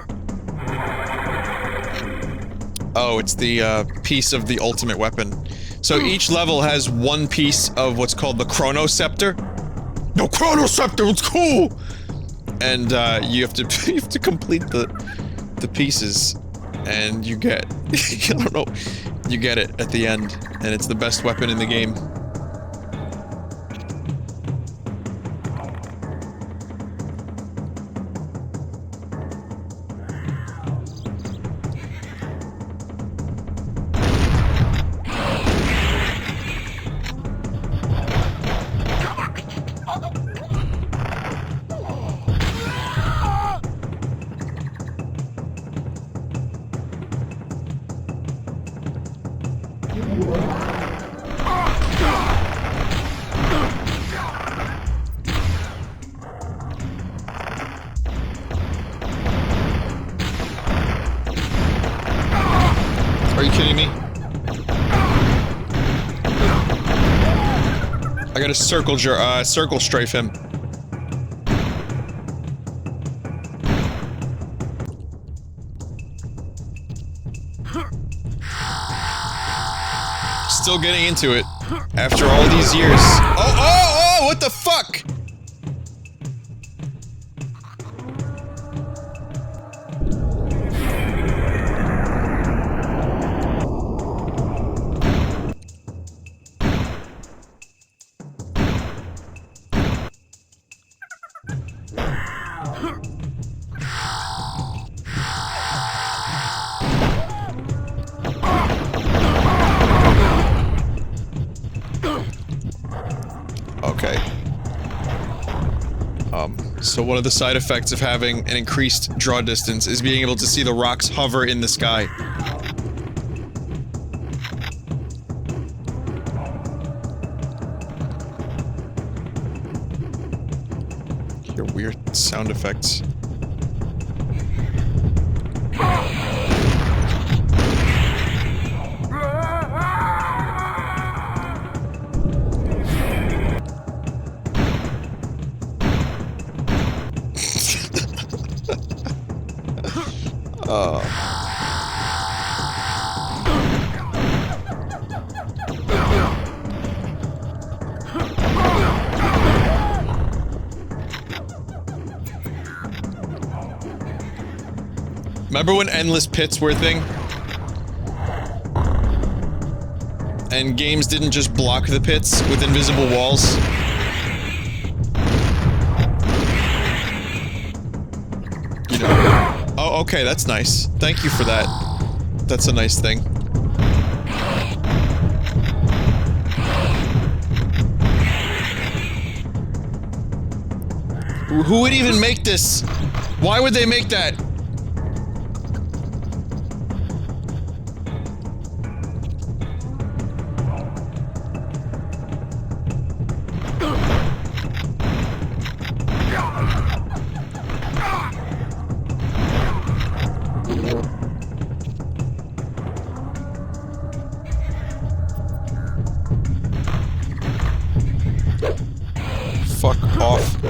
Oh, it's the piece of the ultimate weapon. So each level has one piece of what's called the Chrono Scepter. No, Chrono Scepter, it's cool! And you have to complete the pieces, and you get I don't know, you get it at the end, and it's the best weapon in the game. Are you kidding me? I gotta circle strafe him. Still getting into it after all these years. Oh, what the fuck? So one of the side effects of having an increased draw distance is being able to see the rocks hover in the sky. Hear weird sound effects. Remember when endless pits were a thing? And games didn't just block the pits with invisible walls? You know. Oh, okay, that's nice. Thank you for that. That's a nice thing. Who would even make this? Why would they make that? Fuck off.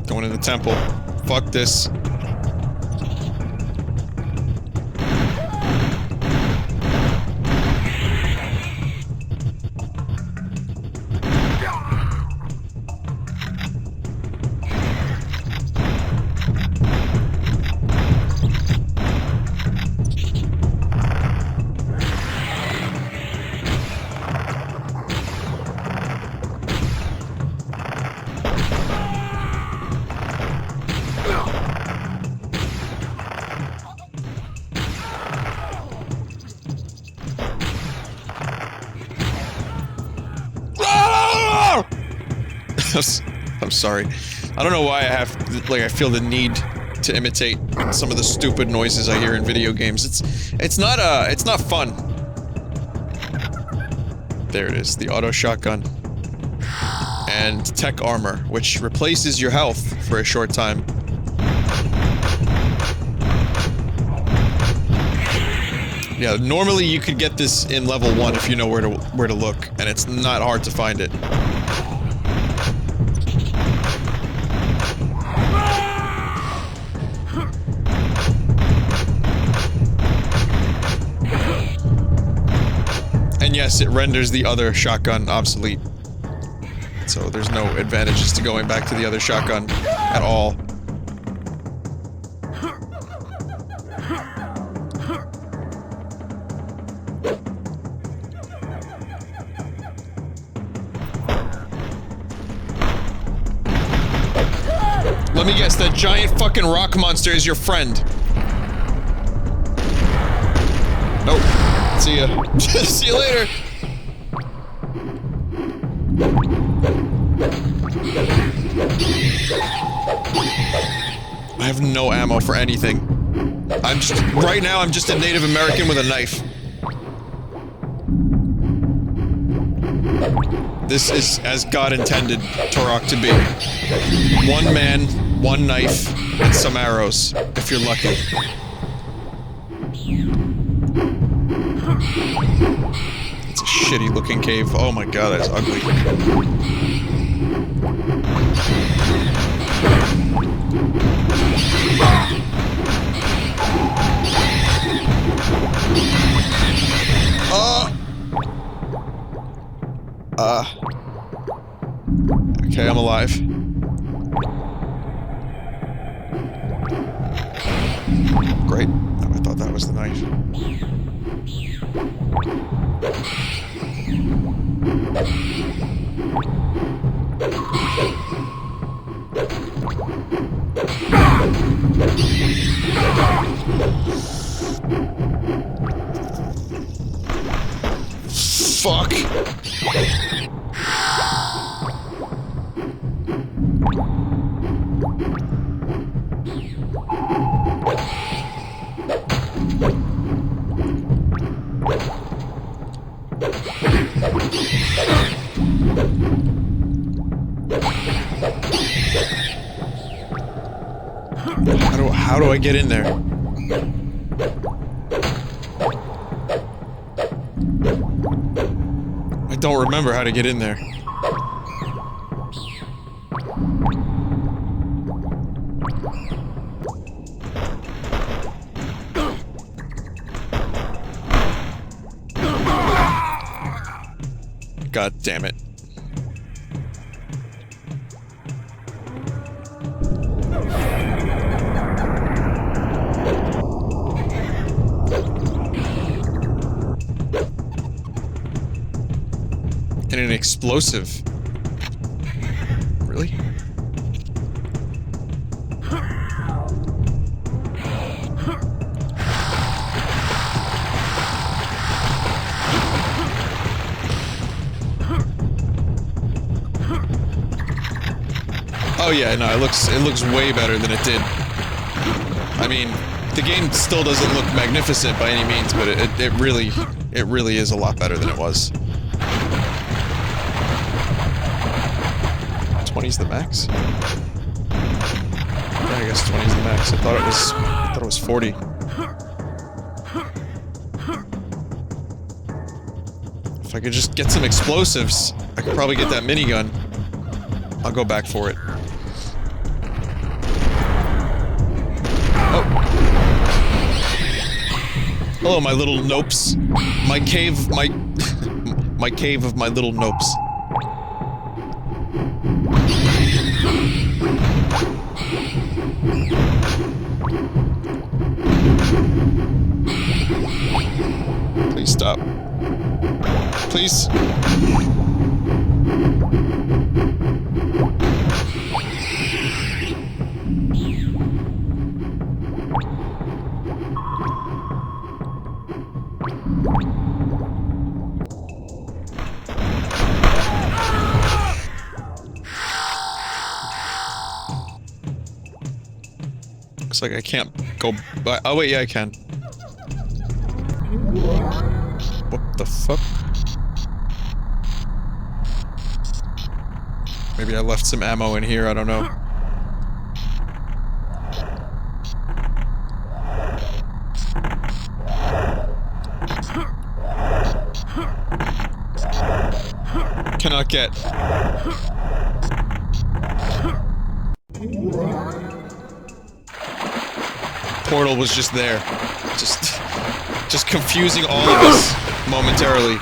Going in the temple. Fuck this. I'm sorry. I don't know why I have, like, I feel the need to imitate some of the stupid noises I hear in video games. It's not fun. There it is, the auto shotgun. And tech armor, which replaces your health for a short time. Yeah, normally you could get this in level 1 if you know where to look, and it's not hard to find it. And yes, it renders the other shotgun obsolete. So there's no advantages to going back to the other shotgun at all. Let me guess, that giant fucking rock monster is your friend. Nope. See ya. See you later. I have no ammo for anything. Right now I'm just a Native American with a knife. This is as God intended Turok to be. One man, one knife, and some arrows, if you're lucky. It's a shitty looking cave. Oh my god, that's ugly. Okay, I'm alive. Great. Oh, I thought that was the knife. Fuck. How do I get in there? I don't remember how to get in there. God damn it. And an explosive. Really? Oh yeah, no, it looks way better than it did. I mean, the game still doesn't look magnificent by any means, but it really is a lot better than it was. 20's the max? Yeah, I guess 20's the max. I thought it was 40. If I could just get some explosives, I could probably get that minigun. I'll go back for it. Oh. Hello, my little nopes. My cave of my little nopes. Please stop. Please. Looks like I can't go by. Oh wait, yeah I can. What the fuck? Maybe I left some ammo in here, I don't know. Cannot get. Portal was just there. Just confusing all of us momentarily.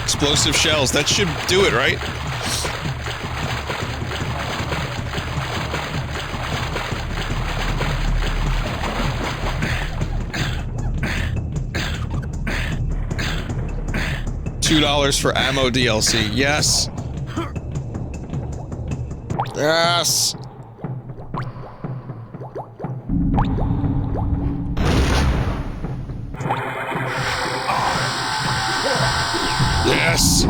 Explosive shells, that should do it, right? $2 for ammo DLC. Yes. Yes. Yes.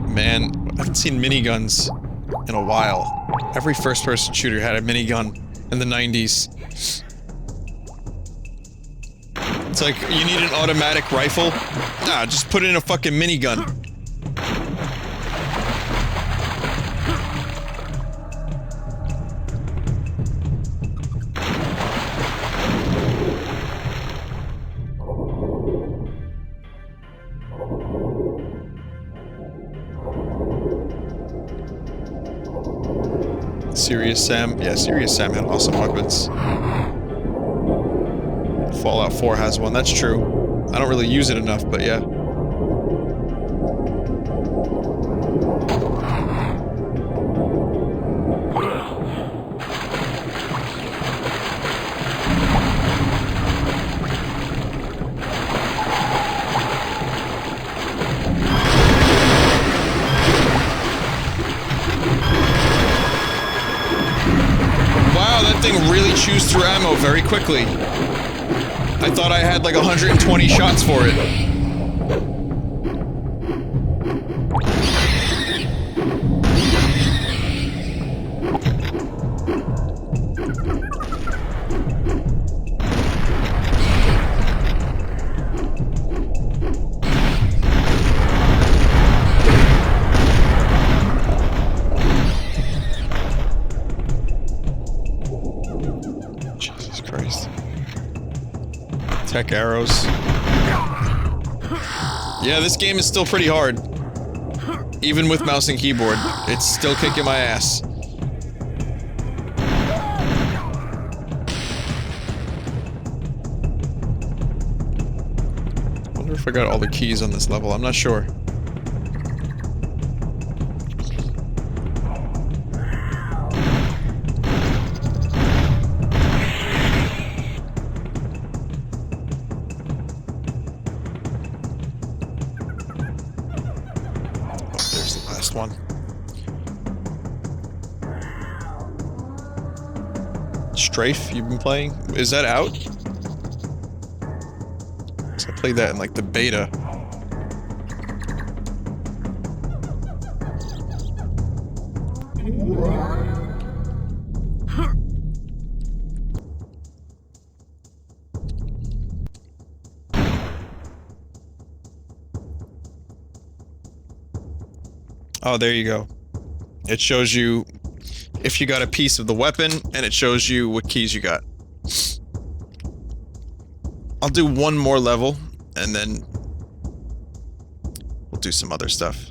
Man, I haven't seen miniguns in a while. Every first-person shooter had a minigun in the 90s. It's like, you need an automatic rifle? Nah, just put in a fucking minigun. Serious Sam? Yeah, Serious Sam had awesome weapons. Fallout 4 has one, that's true. I don't really use it enough, but yeah. Wow, that thing really chews through ammo very quickly. I thought I had like 120 shots for it. Jesus Christ. Tech arrows. Yeah, this game is still pretty hard. Even with mouse and keyboard, it's still kicking my ass. if I got all the keys on this level. I'm not sure. There's the last one. Strafe, you've been playing? Is that out? I played that in like the beta. Oh, there you go. It shows you if you got a piece of the weapon, and it shows you what keys you got. I'll do one more level, and then we'll do some other stuff.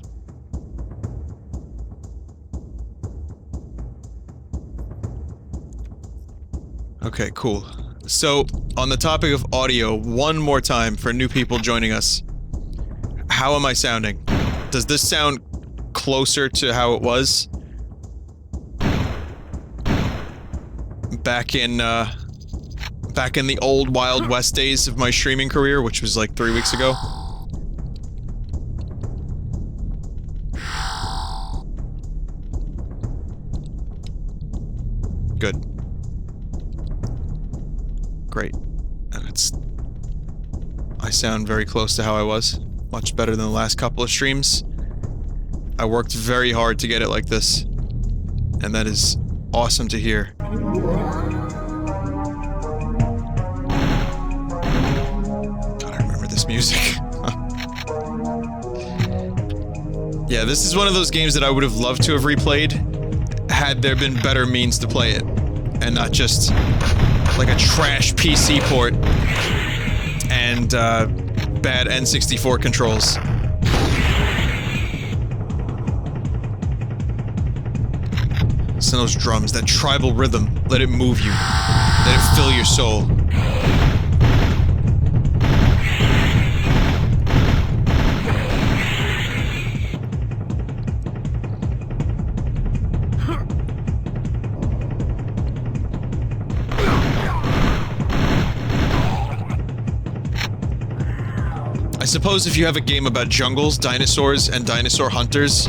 Okay, cool. So, on the topic of audio, one more time for new people joining us. How am I sounding? Does this sound closer to how it was back in the old Wild West days of my streaming career, which was like 3 weeks ago? Good. Great. And I sound very close to how I was. Much better than the last couple of streams. I worked very hard to get it like this. And that is awesome to hear. Music. Yeah, this is one of those games that I would have loved to have replayed had there been better means to play it, and not just like a trash PC port and bad N64 controls. Listen to those drums, that tribal rhythm. Let it move you. Let it fill your soul. I suppose if you have a game about jungles, dinosaurs, and dinosaur hunters,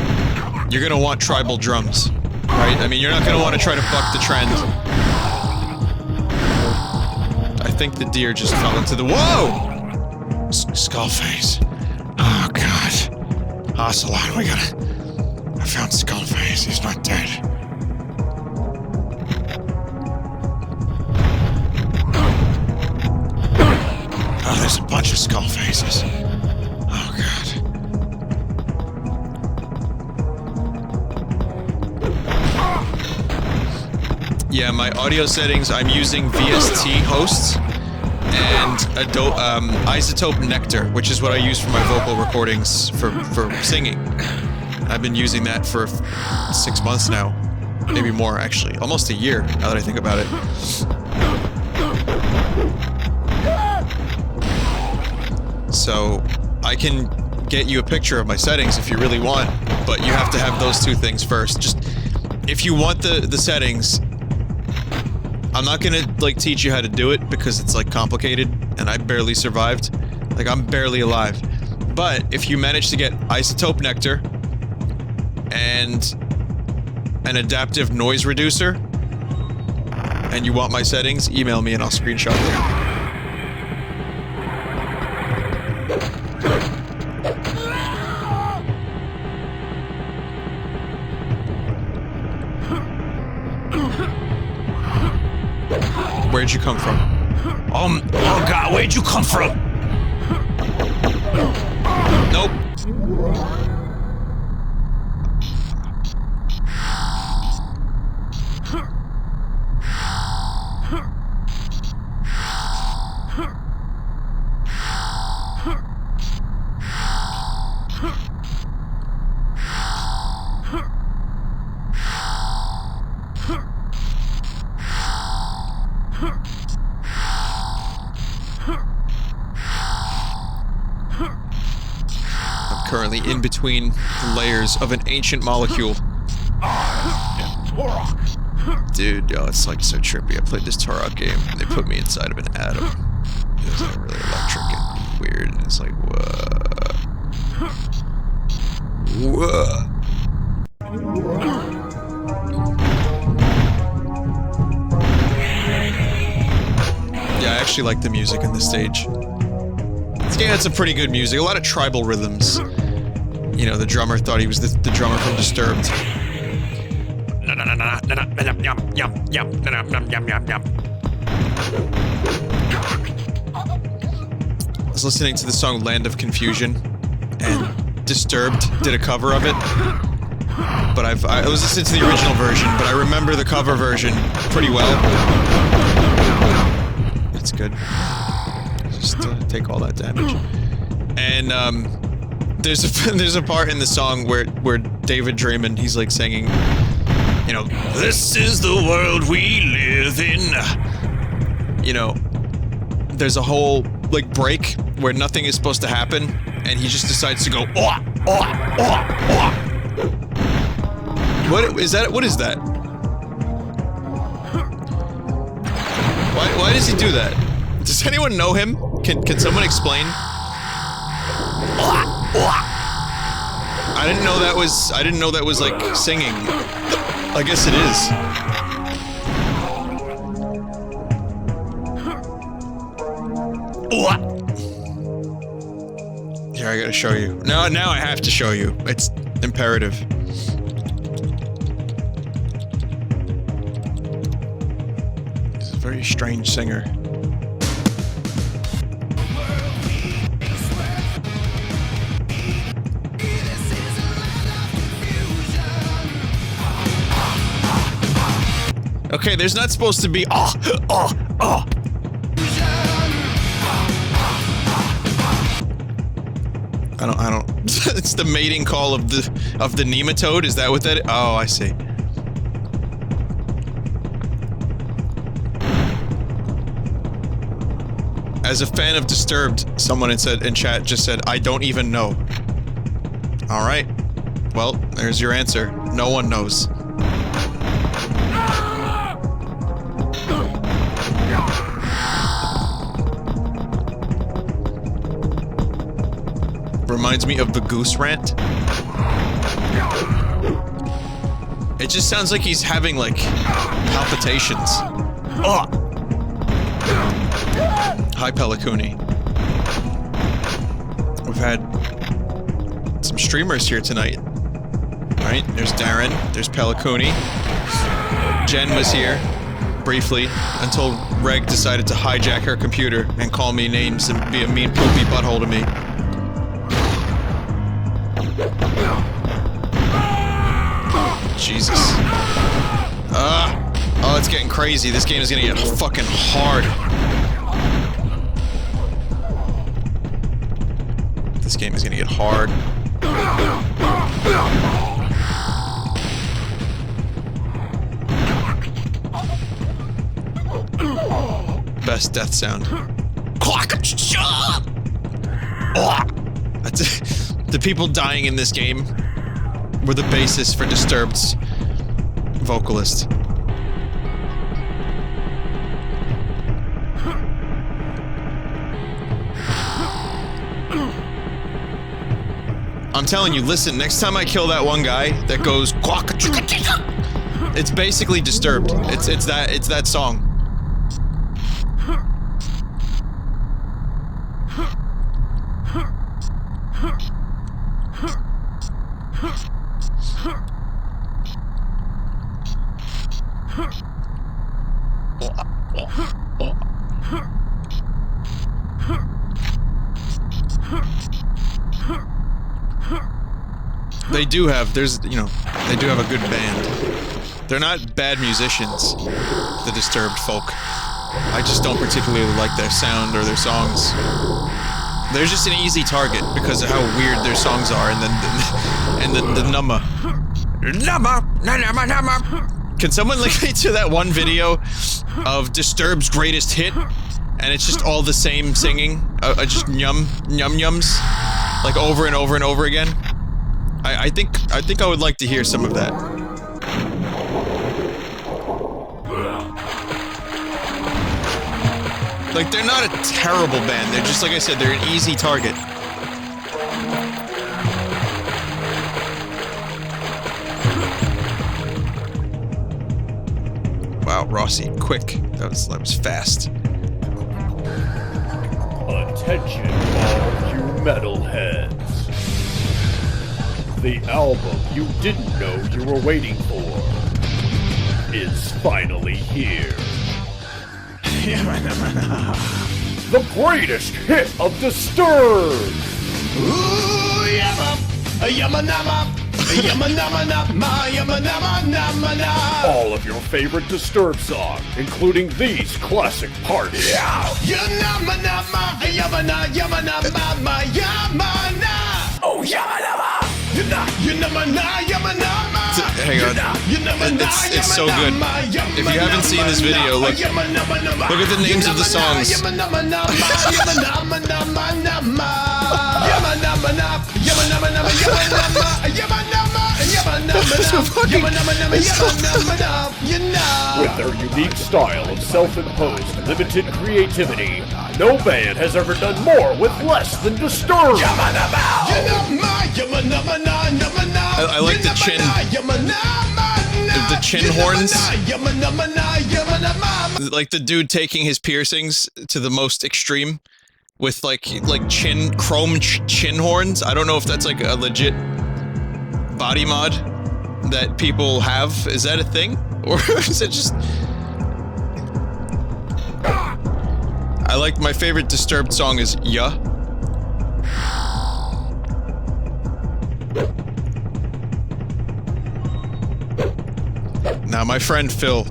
you're gonna want tribal drums, right? I mean, you're not gonna want to try to buck the trend. I think the deer just fell into the— Whoa! Skullface. Oh, God. Ocelot, we gotta— I found Skullface. He's not dead. Oh, there's a bunch of skull faces. Oh, God. Yeah, my audio settings, I'm using VST hosts and Isotope Nectar, which is what I use for my vocal recordings for singing. I've been using that for 6 months now. Maybe more, actually. Almost a year, now that I think about it. So, I can get you a picture of my settings if you really want, but you have to have those two things first. Just, if you want the settings, I'm not gonna, like, teach you how to do it because it's, like, complicated, and I barely survived. Like, I'm barely alive. But, if you manage to get Isotope Nectar and an adaptive noise reducer, and you want my settings, email me and I'll screenshot them. Where'd you come from? Oh God, where'd you come from? Nope. Huh. currently in between the layers of an ancient molecule. Turok. Dude, yo, it's like so trippy. I played this Turok game, and they put me inside of an atom. It was like really electric and weird, and it's like, whoa. Yeah, I actually like the music in this stage. This game had some pretty good music, a lot of tribal rhythms. You know, the drummer thought he was the drummer from Disturbed. I was listening to the song Land of Confusion, and Disturbed did a cover of it. But I was listening to the original version, but I remember the cover version pretty well. That's good. Just take all that damage. And there's a part in the song where David Draymond, he's like singing, you know, this is the world we live in. You know, there's a whole like break where nothing is supposed to happen, and he just decides to go. What is that? What is that? Why does he do that? Does anyone know him? Can someone explain? I didn't know that was like singing. I guess it is. Here, I gotta show you. Now I have to show you. It's imperative. He's a very strange singer. Okay, there's not supposed to be I don't it's the mating call of the nematode, is that what that is? Oh, I see. As a fan of Disturbed, someone in chat just said, I don't even know. Alright. Well, there's your answer. No one knows. Reminds me of the Goose Rant. It just sounds like he's having, like, palpitations. Oh! Hi, Pelicuni. We've had some streamers here tonight. Right? There's Darren, there's Pelicuni. Jen was here, briefly, until Reg decided to hijack her computer and call me names and be a mean poopy butthole to me. Jesus. Oh, it's getting crazy. This game is gonna get fucking hard. This game is gonna get hard. Best death sound. The people dying in this game were the basis for Disturbed's vocalist. I'm telling you, listen, next time I kill that one guy that goes quack, it's basically Disturbed. It's that song. They do have, they do have a good band. They're not bad musicians, the Disturbed folk. I just don't particularly like their sound or their songs. They're just an easy target because of how weird their songs are, and then the number. Can someone link me to that one video of Disturbed's greatest hit, and it's just all the same singing, just nyums, Like over and over and over again. I think I would like to hear some of that. Like, they're not a terrible band, they're just, like I said, they're an easy target. Wow, Rossi, quick. That was fast. Attention, all you metalheads. The album you didn't know you were waiting for is finally here. The greatest hit of Disturbed! Ooh, yama, yama-nama, yama-nama-nama, yama-nama-nama-na. All of your favorite Disturbed songs, including these classic parts. Ya-nama-nama, yama-na, yama-nama, yama-na. Oh, yama-nama. Ya-nama-na, yama-nama. Hang on. It's so good. If you haven't seen this video, look at the names of the songs. With their unique style of self-imposed, limited creativity, no band has ever done more with less than Disturbed. I like the chin. The chin horns. Like the dude taking his piercings to the most extreme with like chrome chin horns. I don't know if that's like a legit body mod that people have. Is that a thing? Or is it just... I like my favorite Disturbed song is Ya. Now my friend Phil,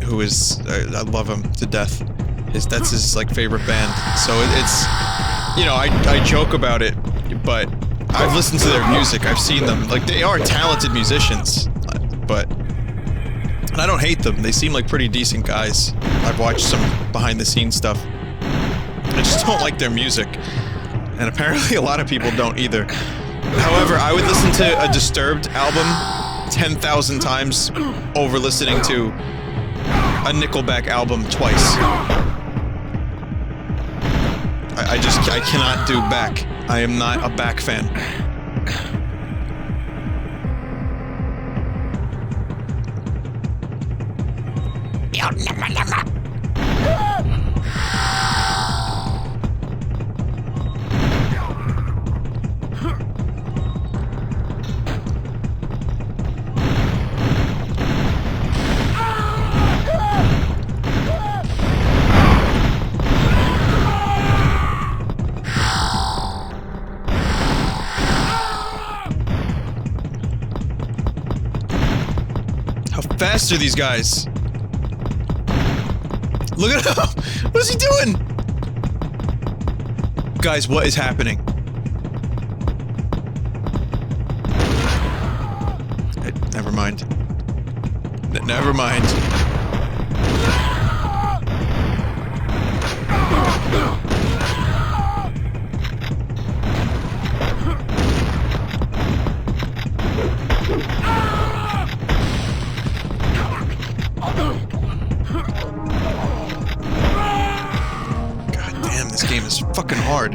who is, I love him to death. That's his like favorite band. So it's, you know, I joke about it, but I've listened to their music. I've seen them. Like, they are talented musicians, but I don't hate them. They seem like pretty decent guys. I've watched some behind the scenes stuff. I just don't like their music, and apparently a lot of people don't either. However, I would listen to a Disturbed album 10,000 times over listening to a Nickelback album twice. I cannot do Back. I am not a Back fan. Fast are these guys? Look at him! What is he doing? Guys, what is happening? Never mind. Never mind. Fucking hard.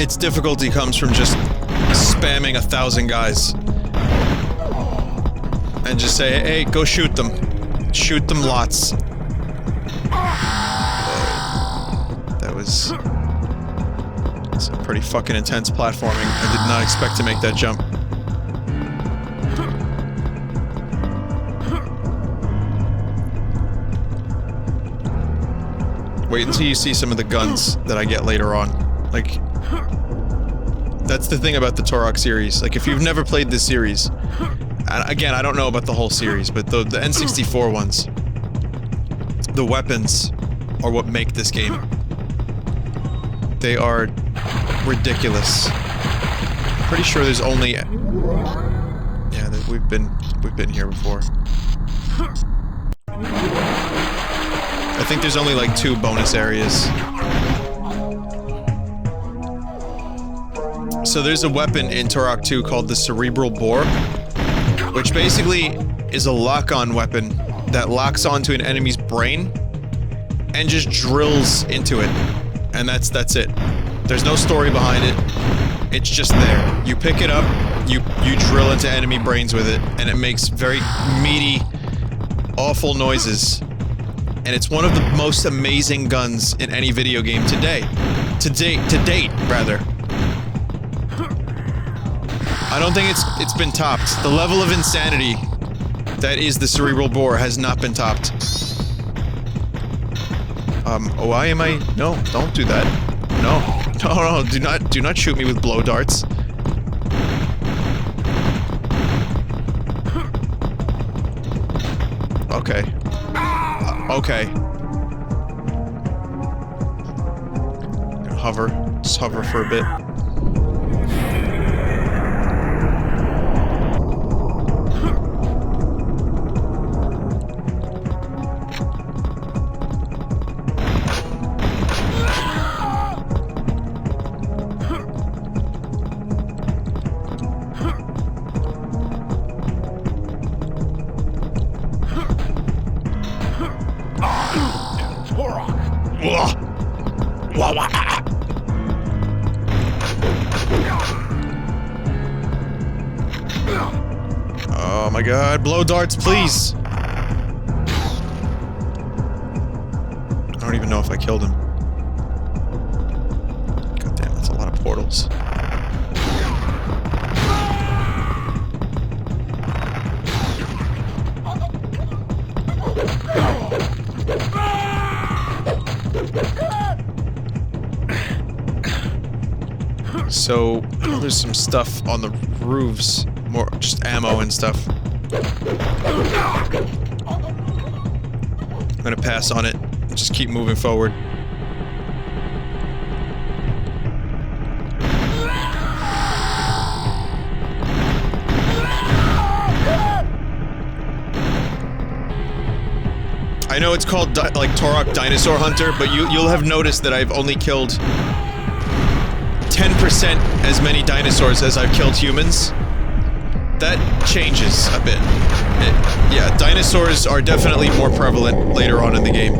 Its difficulty comes from just spamming 1,000 guys and just say, hey, go shoot them. Shoot them lots. That was... some pretty fucking intense platforming. I did not expect to make that jump. Wait until you see some of the guns that I get later on. Like, that's the thing about the Turok series. Like, if you've never played this series, again, I don't know about the whole series, but the N64 ones, the weapons are what make this game. They are ridiculous. pretty sure there's only... Yeah, we've been here before. I think there's only like 2 bonus areas. So there's a weapon in Turok 2 called the Cerebral Bore, which basically is a lock-on weapon that locks onto an enemy's brain and just drills into it. And that's it. There's no story behind it. It's just there. You pick it up, you drill into enemy brains with it, and it makes very meaty, awful noises. And it's one of the most amazing guns in any video game today. To date, rather. I don't think it's been topped. The level of insanity that is the Cerebral Bore has not been topped. Why am I... No, don't do that. No, do not shoot me with blow darts. Okay. Okay. Hover. Just hover for a bit. Oh my god, blow darts, please! I don't even know if I killed him. God damn, that's a lot of portals. So, there's some stuff on the roofs. More, just ammo and stuff. I'm gonna pass on it and just keep moving forward. I know it's called, like, Turok Dinosaur Hunter, but you'll have noticed that I've only killed 10% as many dinosaurs as I've killed humans. That changes a bit. Yeah, dinosaurs are definitely more prevalent later on in the game.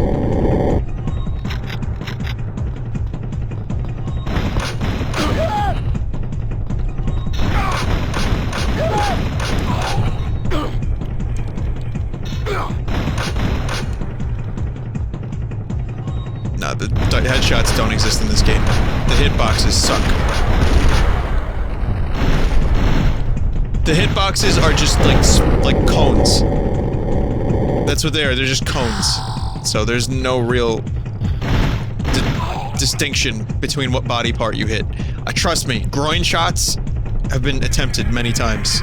Nah, the headshots don't exist in this game. The hitboxes suck. The hitboxes are just like cones. That's what they are. They're just cones. So there's no real distinction between what body part you hit. Trust me, groin shots have been attempted many times.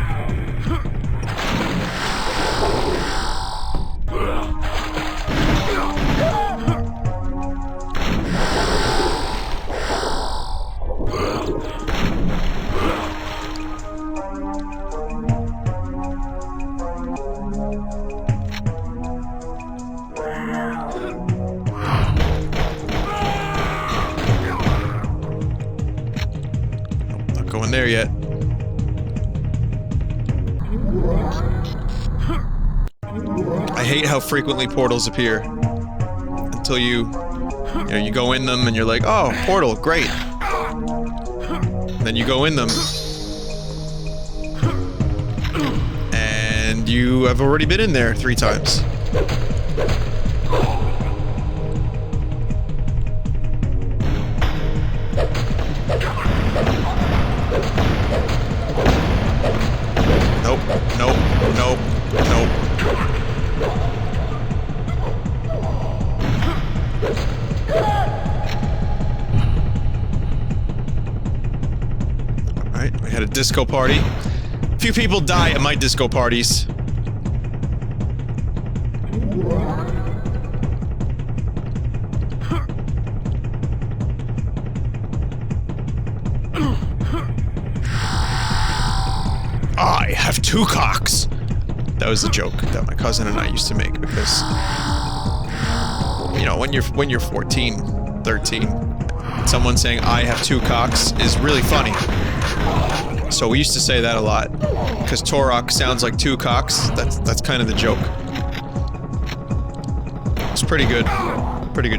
Going there yet. I hate how frequently portals appear. Until you go in them and you're like, oh, portal, great. And then you go in them. And you have already been in there 3 times. Disco party. Few people die at my disco parties. have 2 cocks. That was a joke that my cousin and I used to make because, you know, when you're 14, 13, someone saying I have 2 cocks is really funny. So we used to say that a lot because Turok sounds like 2 cocks. That's kind of the joke. It's pretty good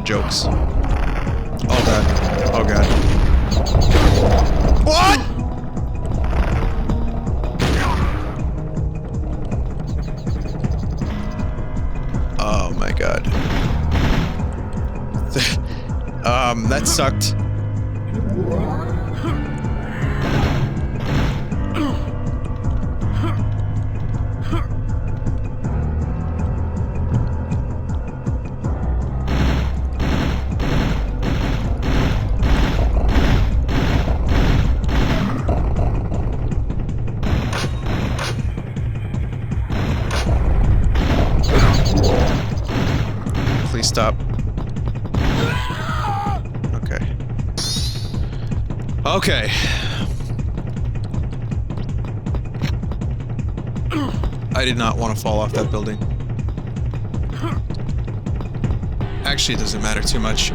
jokes. Oh god. Oh god. What? Oh my god. That sucked. Please stop. Okay. Okay. I did not want to fall off that building. Actually, it doesn't matter too much.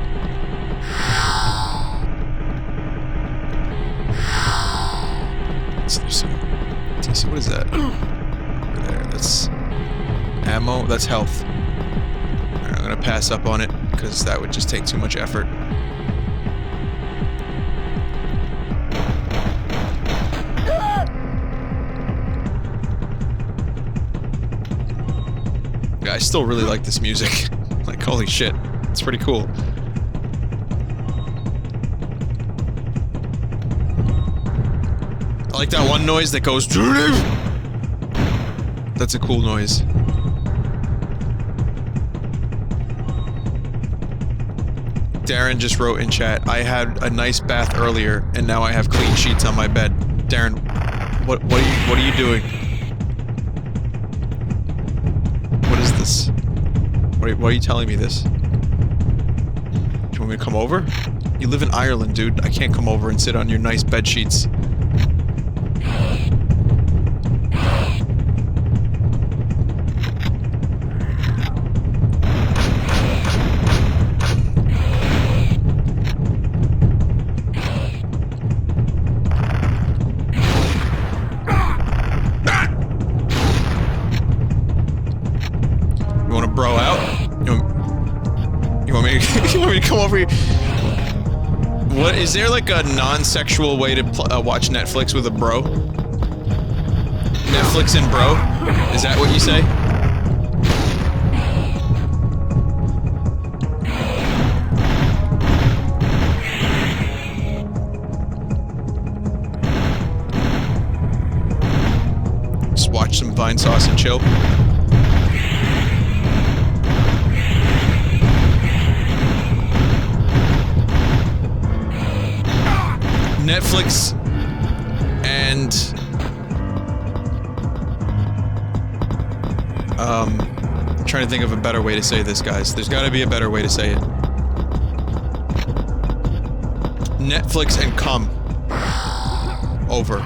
So there's some... So what is that? There, that's... ammo? That's health. Alright, I'm gonna pass up on it, because that would just take too much effort. Yeah, I still really like this music. Like, holy shit. It's pretty cool. I like that one noise that goes... That's a cool noise. Darren just wrote in chat, I had a nice bath earlier, and now I have clean sheets on my bed. Darren, what are you doing? What is this? Why are you telling me this? Do you want me to come over? You live in Ireland, dude. I can't come over and sit on your nice bed sheets. Come over here. What is there like a non-sexual way to watch Netflix with a bro? Netflix and bro? Is that what you say? Just watch some Vinesauce and chill. Netflix and I'm trying to think of a better way to say this, guys. There's got to be a better way to say it. Netflix and come over.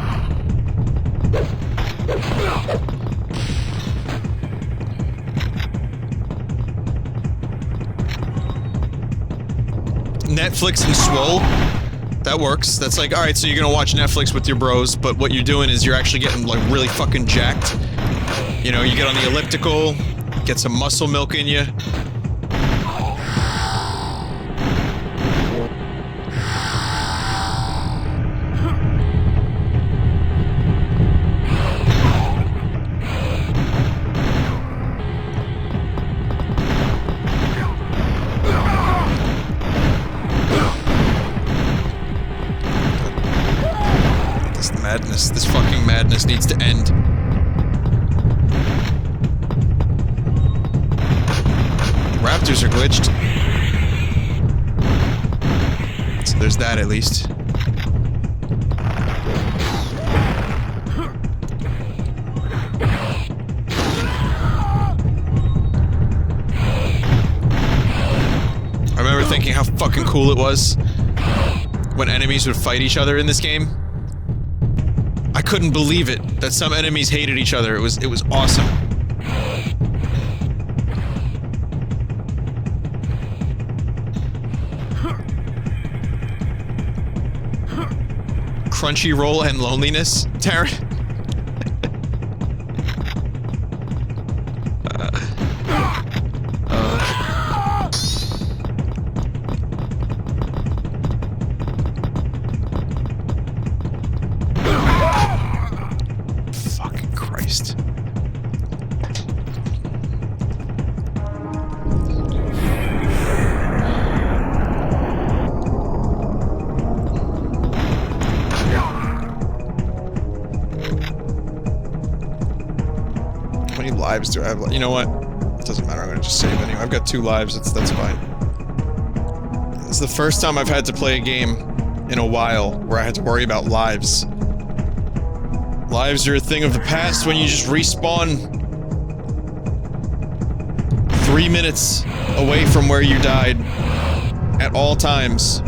Netflix and swole. That works. That's like, alright, so you're gonna watch Netflix with your bros, but what you're doing is you're actually getting, like, really fucking jacked. You know, you get on the elliptical, get some muscle milk in you. This fucking madness needs to end. Raptors are glitched. So there's that at least. I remember thinking how fucking cool it was when enemies would fight each other in this game. I couldn't believe it that some enemies hated each other. It was awesome. Crunchyroll and loneliness, Taryn. Fucking Christ. How many lives do I have? You know what? It doesn't matter. I'm gonna just save anyway. I've got 2 lives. That's fine. It's the first time I've had to play a game in a while where I had to worry about lives. Lives are a thing of the past when you just respawn 3 minutes away from where you died at all times.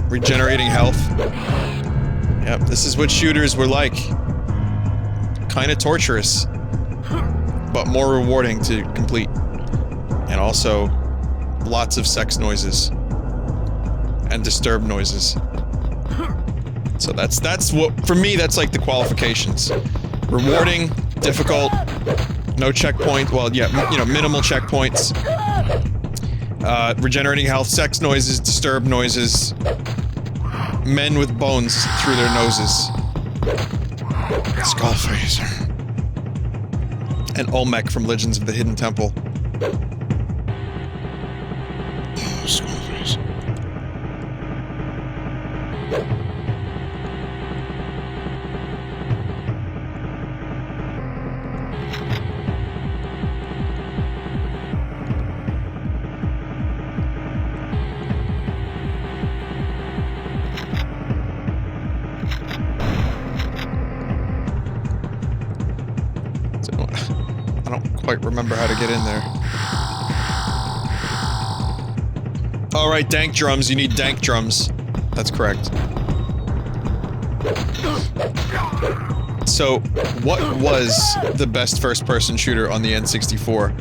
Regenerating health. Yep, this is what shooters were like. Kinda torturous, but more rewarding to complete. And also, lots of sex noises. And disturbed noises. So that's what, for me, that's like the qualifications. Rewarding, difficult, no checkpoint, well, yeah, you know, minimal checkpoints. Regenerating health, sex noises, disturbed noises. Men with bones through their noses. Skullface. And Olmec from Legends of the Hidden Temple. Oh, Skullface. I don't quite remember how to get in there. Alright, dank drums. You need dank drums. That's correct. So, what was the best first-person shooter on the N64?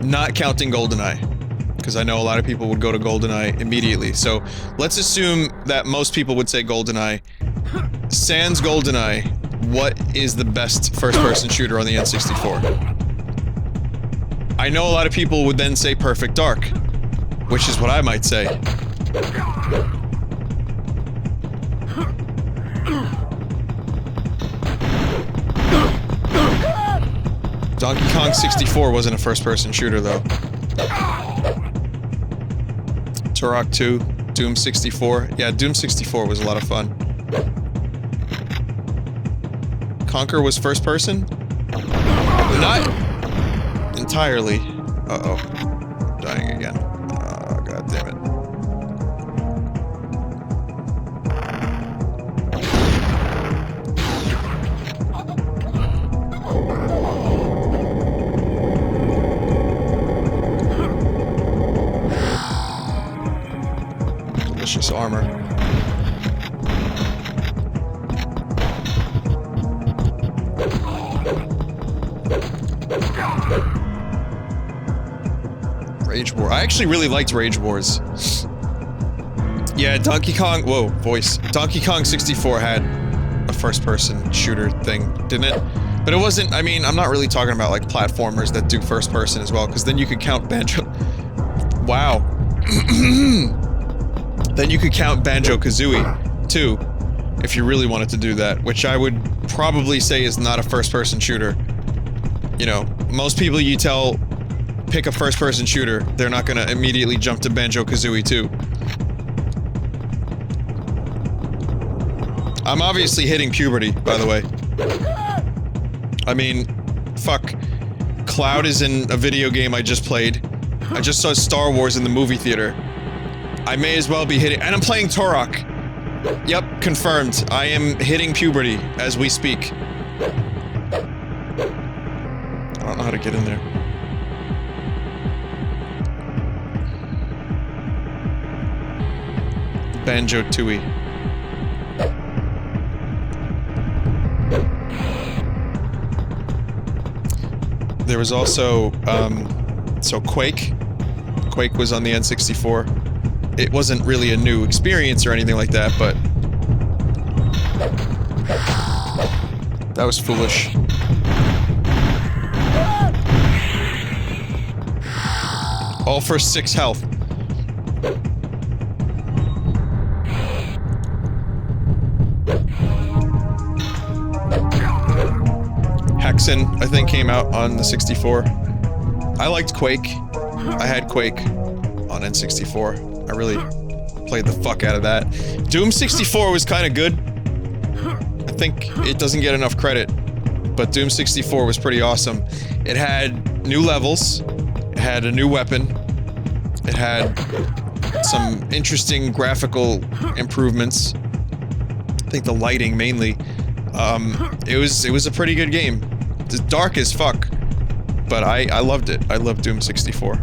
Not counting GoldenEye. Because I know a lot of people would go to GoldenEye immediately. So, let's assume that most people would say GoldenEye. Sans GoldenEye, what is the best first-person shooter on the N64? I know a lot of people would then say Perfect Dark, which is what I might say. Donkey Kong 64 wasn't a first-person shooter, though. Turok 2, Doom 64. Yeah, Doom 64 was a lot of fun. Conquer was first-person? Not entirely. Uh-oh. Dying again. Oh, god damn it. Delicious armor. Rage War. I actually really liked Rage Wars. Yeah, Donkey Kong. Whoa, voice. Donkey Kong 64 had a first-person shooter thing, didn't it? But it wasn't. I mean, I'm not really talking about like platformers that do first-person as well, because then you could count Banjo. Wow. Then you could count Banjo-Kazooie too, if you really wanted to do that, which I would probably say is not a first-person shooter. You know, most people you tell pick a first-person shooter, they're not gonna immediately jump to Banjo-Kazooie 2. I'm obviously hitting puberty, by the way. I mean, fuck. Cloud is in a video game I just played. I just saw Star Wars in the movie theater. I may as well be hitting- and I'm playing Turok. Yep, confirmed. I am hitting puberty as we speak. I don't know how to get in there. Banjo-Tooie. There was also, so Quake. Quake was on the N64. It wasn't really a new experience or anything like that, but... that was foolish. All for 6 health. Hexen, I think, came out on the 64. I liked Quake. I had Quake on N64. I really played the fuck out of that. Doom 64 was kind of good. I think it doesn't get enough credit, but Doom 64 was pretty awesome. It had new levels, it had a new weapon, it had some interesting graphical improvements. I think the lighting mainly. It was a pretty good game. It's dark as fuck, but I loved it. I loved Doom 64.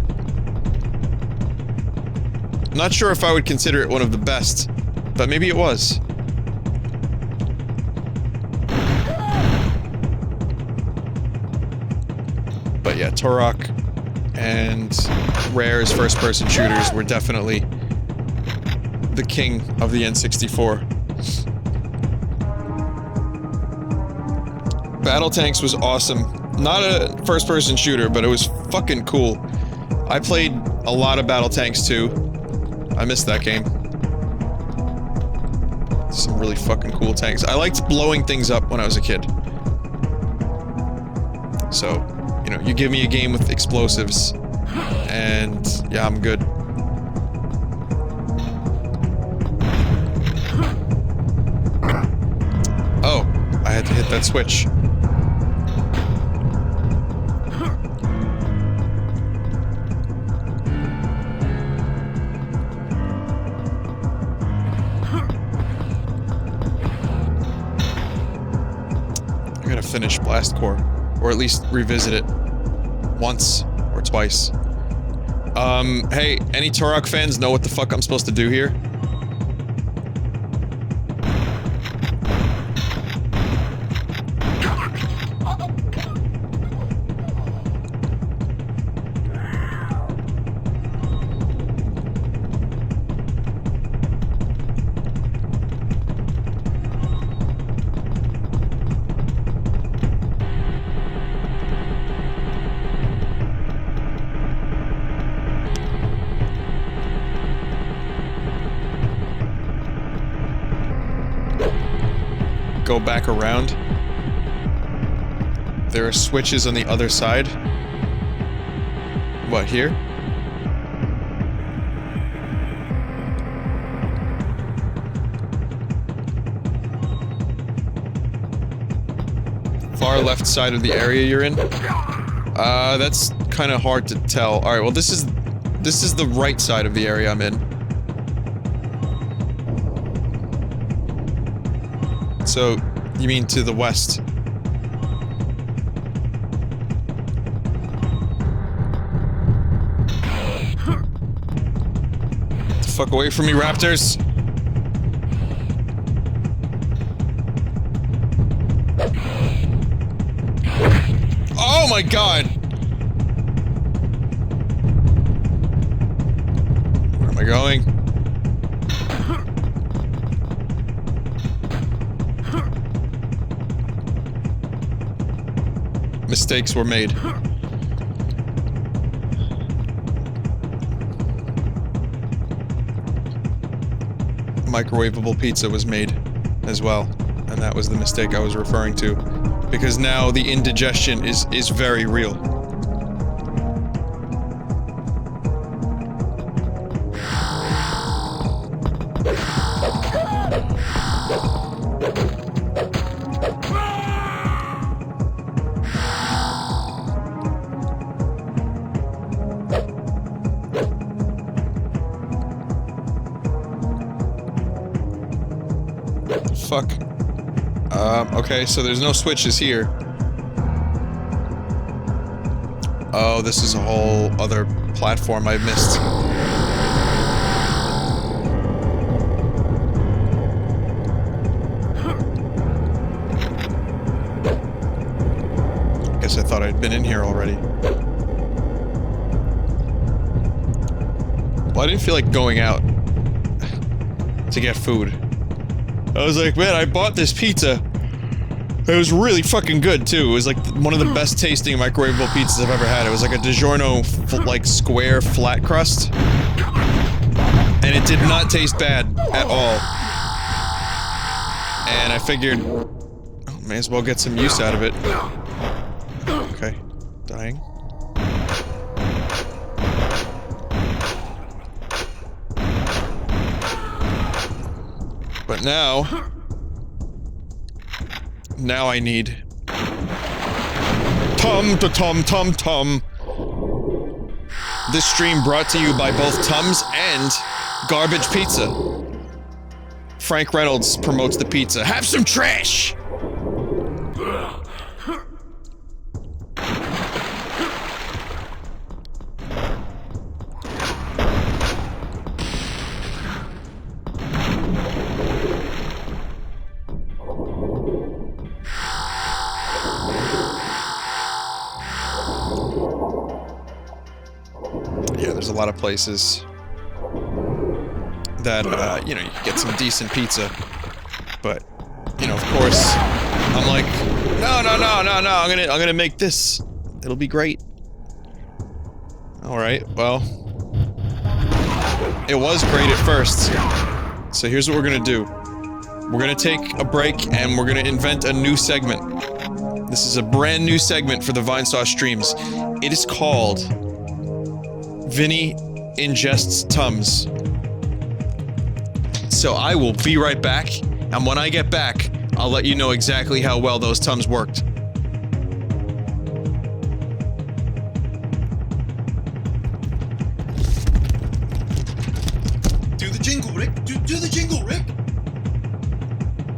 Not sure if I would consider it one of the best, but maybe it was. But yeah, Turok and Rare's first-person shooters were definitely the king of the N64. Battle Tanks was awesome. Not a first-person shooter, but it was fucking cool. I played a lot of Battle Tanks too. I missed that game. Some really fucking cool tanks. I liked blowing things up when I was a kid. So, you know, you give me a game with explosives, and yeah, I'm good. Oh, I had to hit that switch. Finish Blast Core, or at least revisit it once or twice. Hey, any Turok fans know what the fuck I'm supposed to do here? Go back around. There are switches on the other side. What, here? Far left side of the area you're in? That's kind of hard to tell. Alright, well this is the right side of the area I'm in. So, you mean to the west? Get the fuck away from me, raptors! Oh my god! Where am I going? Mistakes were made. Microwavable pizza was made as well, and that was the mistake I was referring to, because now the indigestion is very real. Fuck. Okay, so there's no switches here. Oh, this is a whole other platform I missed. Guess I thought thought I'd been in here already. Well, I didn't feel like going out to get food. I was like, man, I bought this pizza. It was really fucking good, too. It was like one of the best tasting microwavable pizzas I've ever had. It was like a DiGiorno, like, square flat crust. And it did not taste bad at all. And I figured, oh, may as well get some use out of it. Okay. Dying. But now I need Tum. This stream brought to you by both Tums and Garbage Pizza. Frank Reynolds promotes the pizza. Have some trash! There's a lot of places that, you know, you can get some decent pizza. But, you know, of course, I'm like, no, I'm gonna make this. It'll be great. Alright, well. It was great at first. So here's what we're gonna do. We're gonna take a break and we're gonna invent a new segment. This is a brand new segment for the Vinesauce streams. It is called Vinny ingests Tums. So I will be right back, and when I get back, I'll let you know exactly how well those Tums worked. Do the jingle, Rick. Do the jingle, Rick.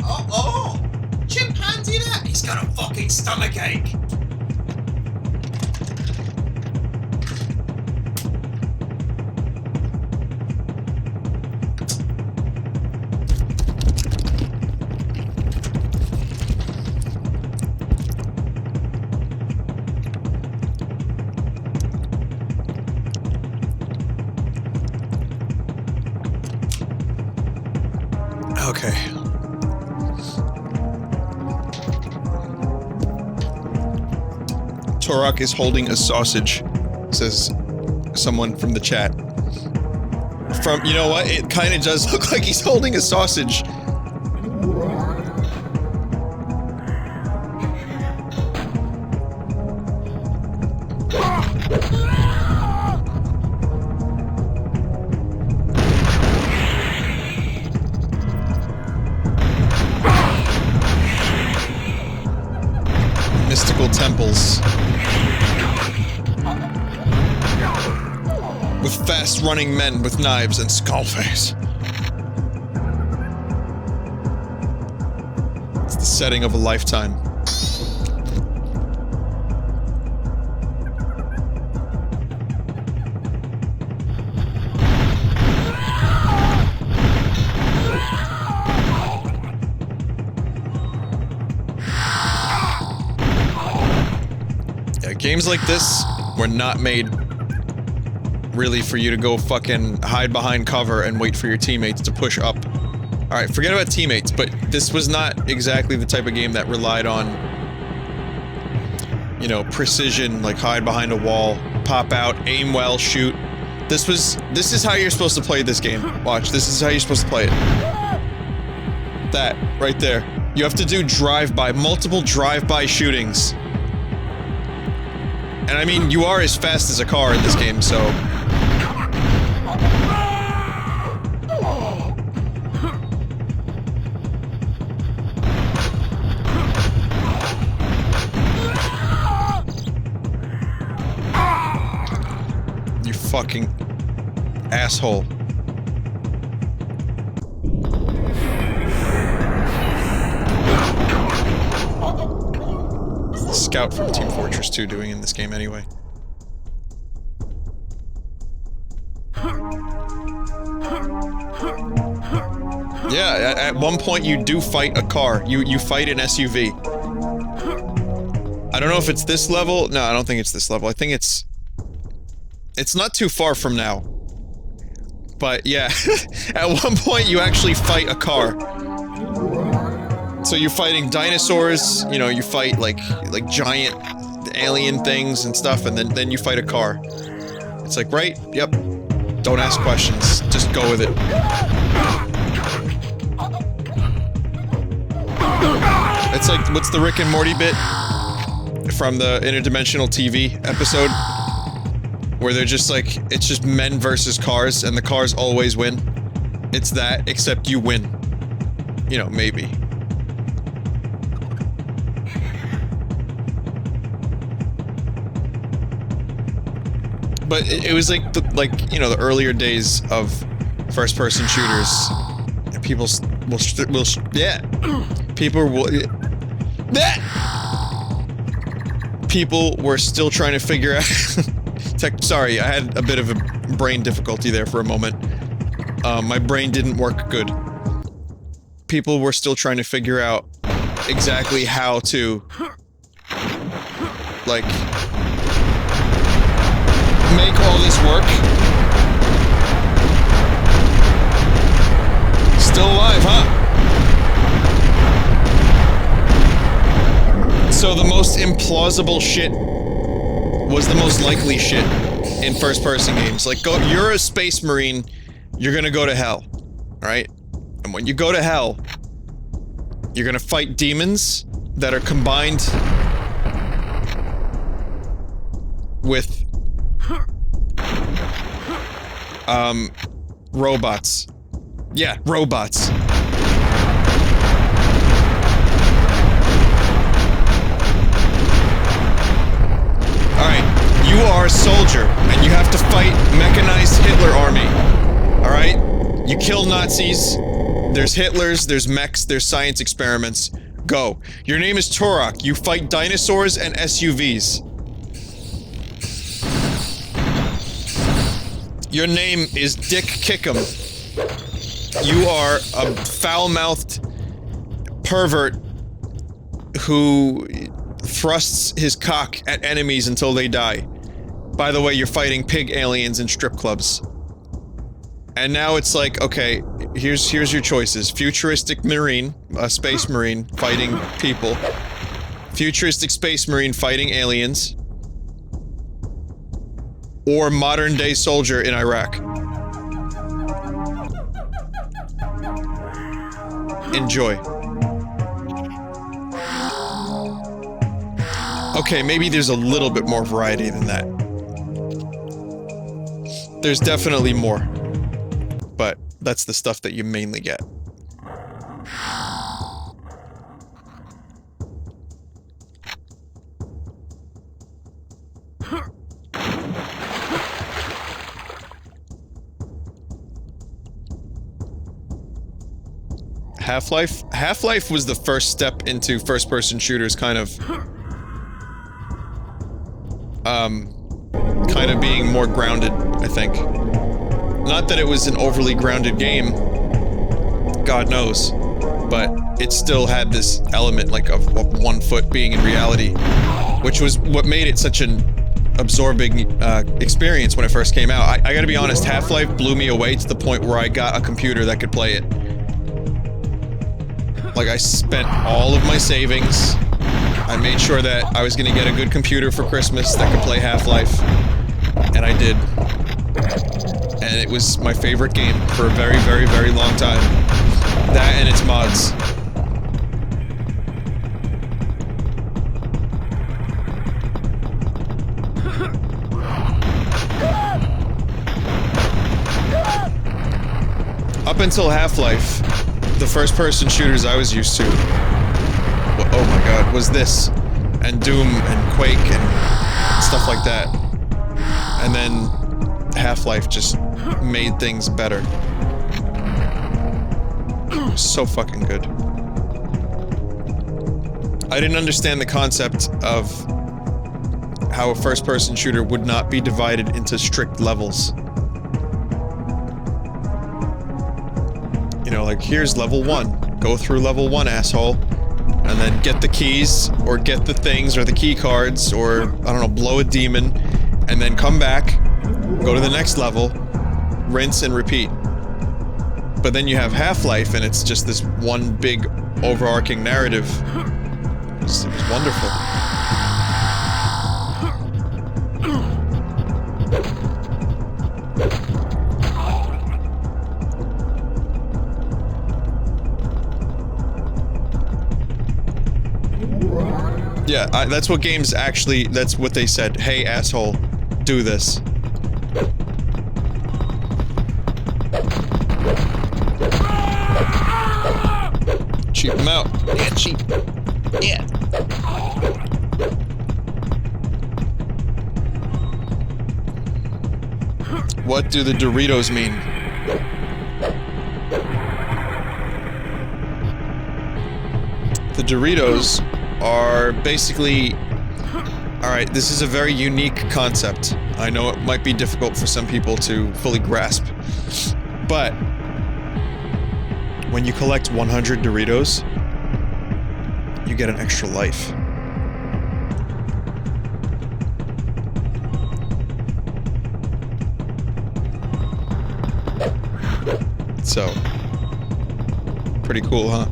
Oh, chimpanzee there. He's got a fucking stomachache. Okay. Turok is holding a sausage, says someone from the chat. You know what? It kinda does look like he's holding a sausage. Mystical temples. With fast-running men with knives and skull face. It's the setting of a lifetime. Yeah, games like this were not made really for you to go fucking hide behind cover and wait for your teammates to push up. Alright, forget about teammates, but this was not exactly the type of game that relied on, you know, precision, like hide behind a wall, pop out, aim well, shoot. This is how you're supposed to play this game. Watch, this is how you're supposed to play it. That, right there. You have to do drive-by, multiple drive-by shootings. And I mean, you are as fast as a car in this game, so... You fucking asshole. Scout from Team Fortress 2 doing in this game anyway. Yeah, at one point you do fight a car. You fight an SUV. I don't know if it's this level. No, I don't think it's this level. I think it's not too far from now. But yeah, at one point you actually fight a car. So you're fighting dinosaurs, you know, you fight like giant alien things and stuff, and then you fight a car. It's like, right? Yep. Don't ask questions. Just go with it. It's like, what's the Rick and Morty bit from the interdimensional TV episode? Where they're just like, it's just men versus cars, and the cars always win. It's that, except you win. You know, maybe. But it was like, you know, the earlier days of first-person shooters. People people were still trying to figure out... Sorry, I had a bit of a brain difficulty there for a moment. My brain didn't work good. People were still trying to figure out exactly how to... like... make all this work. Still alive, huh? So the most implausible shit was the most likely shit in first-person games. Like, you're a space marine, you're gonna go to hell, alright? And when you go to hell, you're gonna fight demons that are combined with robots. Yeah, robots. Alright, you are a soldier, and you have to fight mechanized Hitler army. Alright? You kill Nazis, there's Hitlers, there's mechs, there's science experiments. Go. Your name is Turok, you fight dinosaurs and SUVs. Your name is Dick Kickham. You are a foul-mouthed pervert who thrusts his cock at enemies until they die. By the way, you're fighting pig aliens in strip clubs. And now it's like, okay, here's your choices. Futuristic marine, a space marine fighting people. Futuristic space marine fighting aliens. Or modern-day soldier in Iraq. Enjoy. Okay, maybe there's a little bit more variety than that. There's definitely more. But that's the stuff that you mainly get. Half-Life? Half-Life was the first step into first-person shooters kind of being more grounded, I think. Not that it was an overly grounded game, God knows, but it still had this element, like, of 1 foot being in reality, which was what made it such an absorbing experience when it first came out. I gotta be honest, Half-Life blew me away to the point where I got a computer that could play it. Like, I spent all of my savings. I made sure that I was gonna get a good computer for Christmas that could play Half-Life. And I did. And it was my favorite game for a very, very, very long time. That and its mods. Up until Half-Life, the first-person shooters I was used to, oh my god, was this, and Doom, and Quake, and stuff like that. And then Half-Life just made things better. So fucking good. I didn't understand the concept of how a first-person shooter would not be divided into strict levels. You know, like, here's level 1. Go through level 1, asshole. and then get the keys, or get the things, or the key cards, or, I don't know, blow a demon, and then come back, go to the next level, rinse and repeat. But then you have Half-Life, and it's just this one big, overarching narrative. It was wonderful. Yeah, that's what games actually, that's what they said. Hey, asshole, do this. Cheap him out. Yeah, cheap. Yeah. What do the Doritos mean? The Doritos are basically... Alright, this is a very unique concept. I know it might be difficult for some people to fully grasp. But... when you collect 100 Doritos, you get an extra life. So... pretty cool, huh?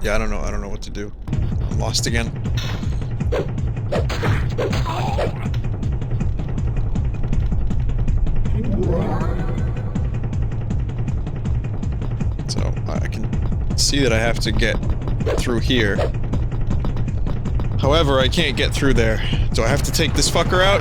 Yeah, I don't know what to do. I'm lost again. So, I can see that I have to get through here. However, I can't get through there. Do I have to take this fucker out?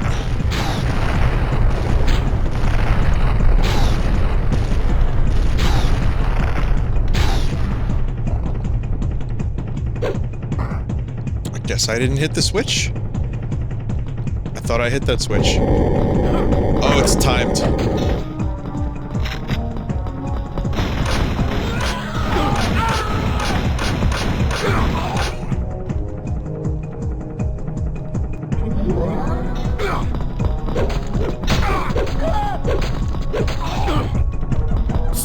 Guess I didn't hit the switch? I thought I hit that switch. Oh, it's timed.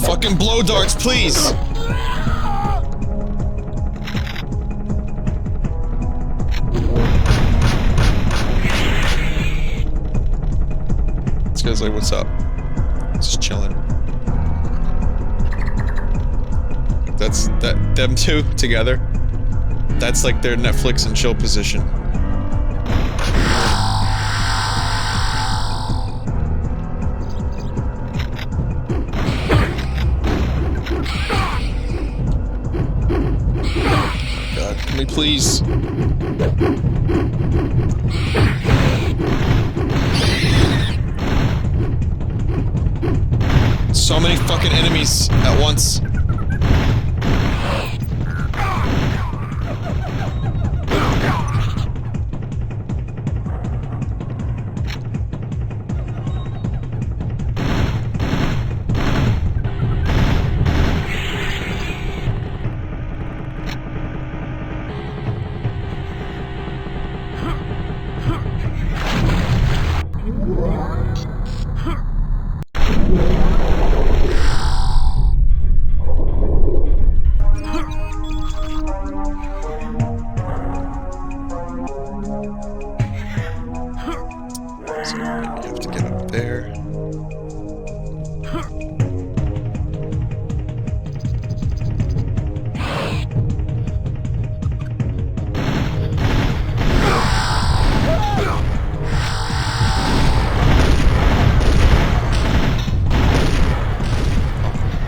Fucking blow darts, please! This guy's like, what's up? Just chilling. That's them two together. That's like their Netflix and chill position. God, can we please? So many fucking enemies at once.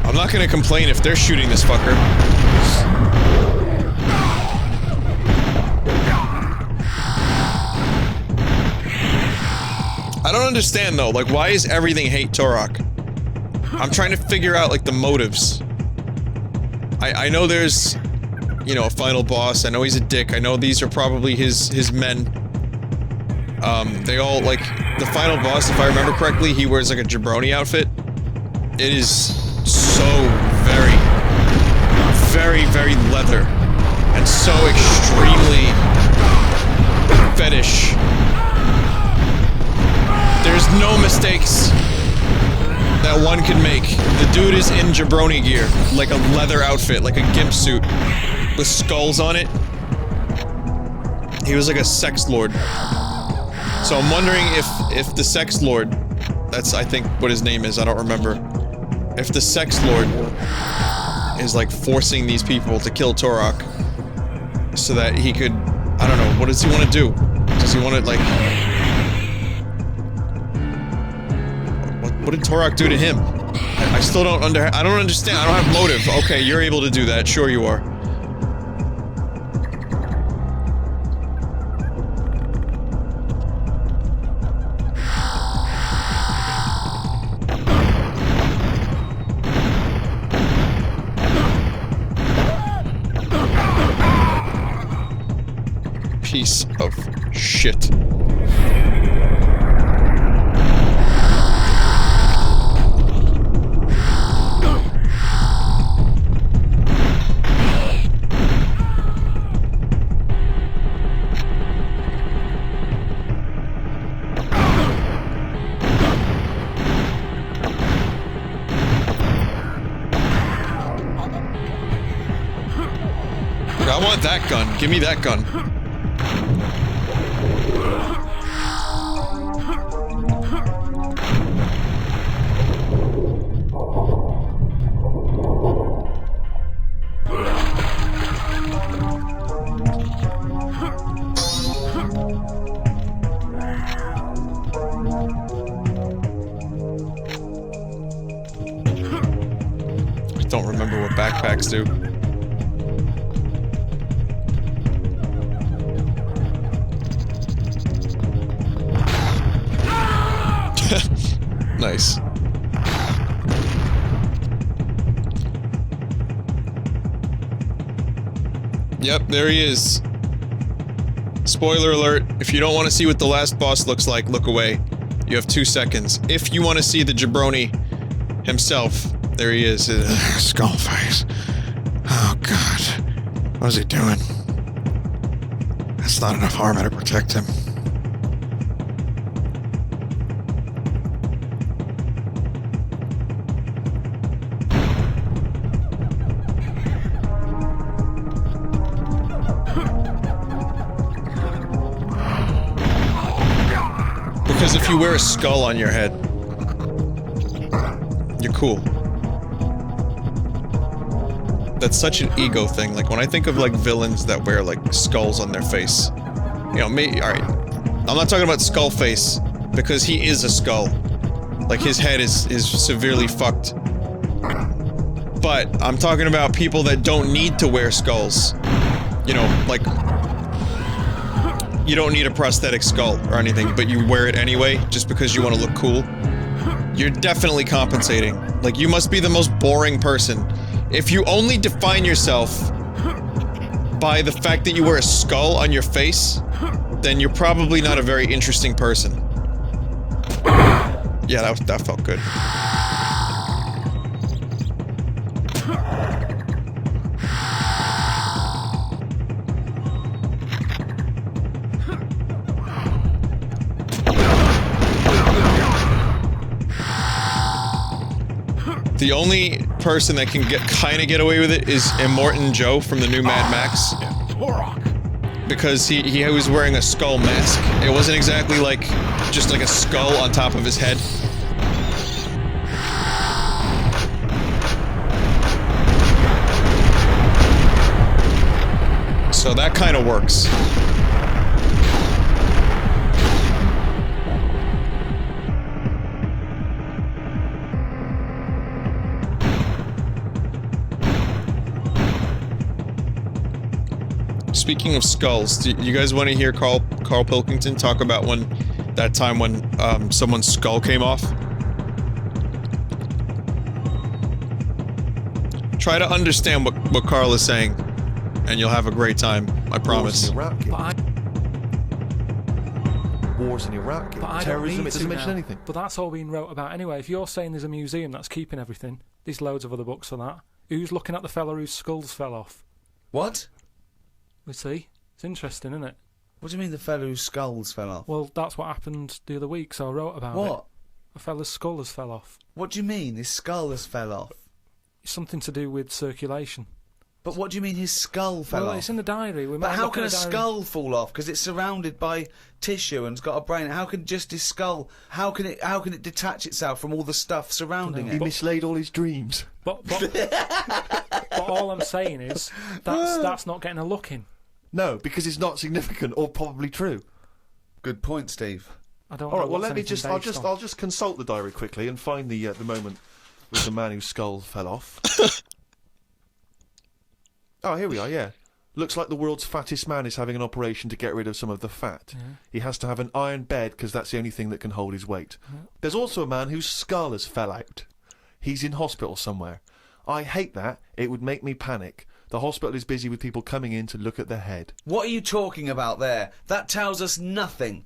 I'm not gonna complain if they're shooting this fucker. I don't understand though, like why is everything hate Turok? I'm trying to figure out like the motives. I know there's, you know, a final boss, I know he's a dick, I know these are probably his men. They all, like, the final boss, if I remember correctly, he wears like a jabroni outfit. It is so very, very, very leather, and so extremely fetish. There's no mistakes that one can make. The dude is in jabroni gear, like a leather outfit, like a gimp suit, with skulls on it. He was like a sex lord. So I'm wondering if the sex lord, that's I think what his name is, I don't remember. If the sex lord is like forcing these people to kill Turok so that he could, I don't know, what does he want to do? Does he want to like... What did Turok do to him? I still don't I don't understand. I don't have motive. Okay, you're able to do that. Sure you are. Piece of shit. I want that gun. Give me that gun. I don't remember what backpacks do. Nice. Yep, there he is. Spoiler alert, if you don't want to see what the last boss looks like, look away. You have 2 seconds. If you want to see the jabroni himself, there he is. Skullface. Oh god. What was he doing? That's not enough armor to protect him. Because if you wear a skull on your head, you're cool. That's such an ego thing. Like, when I think of, like, villains that wear, like, skulls on their face, you know, maybe, alright. I'm not talking about Skullface, because he is a skull. Like, his head is severely fucked. But, I'm talking about people that don't need to wear skulls. You know, like... You don't need a prosthetic skull or anything, but you wear it anyway, just because you want to look cool. You're definitely compensating. Like, you must be the most boring person. If you only define yourself by the fact that you wear a skull on your face, then you're probably not a very interesting person. Yeah, that felt good. The only person that can kinda get away with it is Immortan Joe from the new Mad Max. Because he was wearing a skull mask. It wasn't exactly like, just like a skull on top of his head. So that kinda works. Speaking of skulls, do you guys want to hear Carl Pilkington talk about that time when someone's skull came off? Try to understand what Carl is saying, and you'll have a great time. I promise. Wars in Iraq, terrorism, it doesn't mention anything. But that's all being wrote about anyway. If you're saying there's a museum that's keeping everything, there's loads of other books for that. Who's looking at the fella whose skulls fell off? What? We see. It's interesting, isn't it? What do you mean the fellow whose skulls fell off? Well, that's what happened the other week, so I wrote about it. What? A fella's skull has fell off. What do you mean his skull has fell off? It's something to do with circulation. But what do you mean his skull fell off? Well, it's in the diary. But how can a skull fall off? Because it's surrounded by tissue and it's got a brain. How can just his skull? How can it detach itself from all the stuff surrounding He it? mislaid all his dreams. But all I'm saying is that's not getting a look in. No, because it's not significant or probably true. Good point, Steve. I don't. All know right. Well, what's let me anything just. based on. I'll just consult the diary quickly and find the moment with the man whose skull fell off. Oh, here we are. Yeah. Looks like the world's fattest man is having an operation to get rid of some of the fat. Yeah. He has to have an iron bed because that's the only thing that can hold his weight. Yeah. There's also a man whose skull has fell out. He's in hospital somewhere. I hate that. It would make me panic. The hospital is busy with people coming in to look at their head. What are you talking about there? That tells us nothing.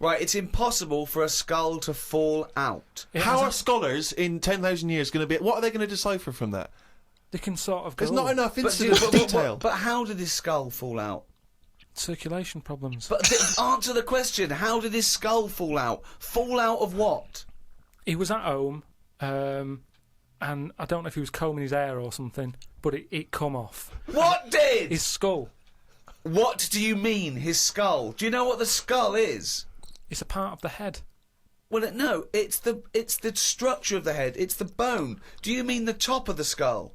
Right, it's impossible for a skull to fall out. How are scholars in 10,000 years going to be... What are they going to decipher from that? They can sort of go. There's not enough incident detail. But how did his skull fall out? Circulation problems. But answer the question. How did his skull fall out? Fall out of what? He was at home, and I don't know if he was combing his hair or something, but it come off. What did? His skull. What do you mean, his skull? Do you know what the skull is? It's a part of the head. Well, no, it's the structure of the head. It's the bone. Do you mean the top of the skull?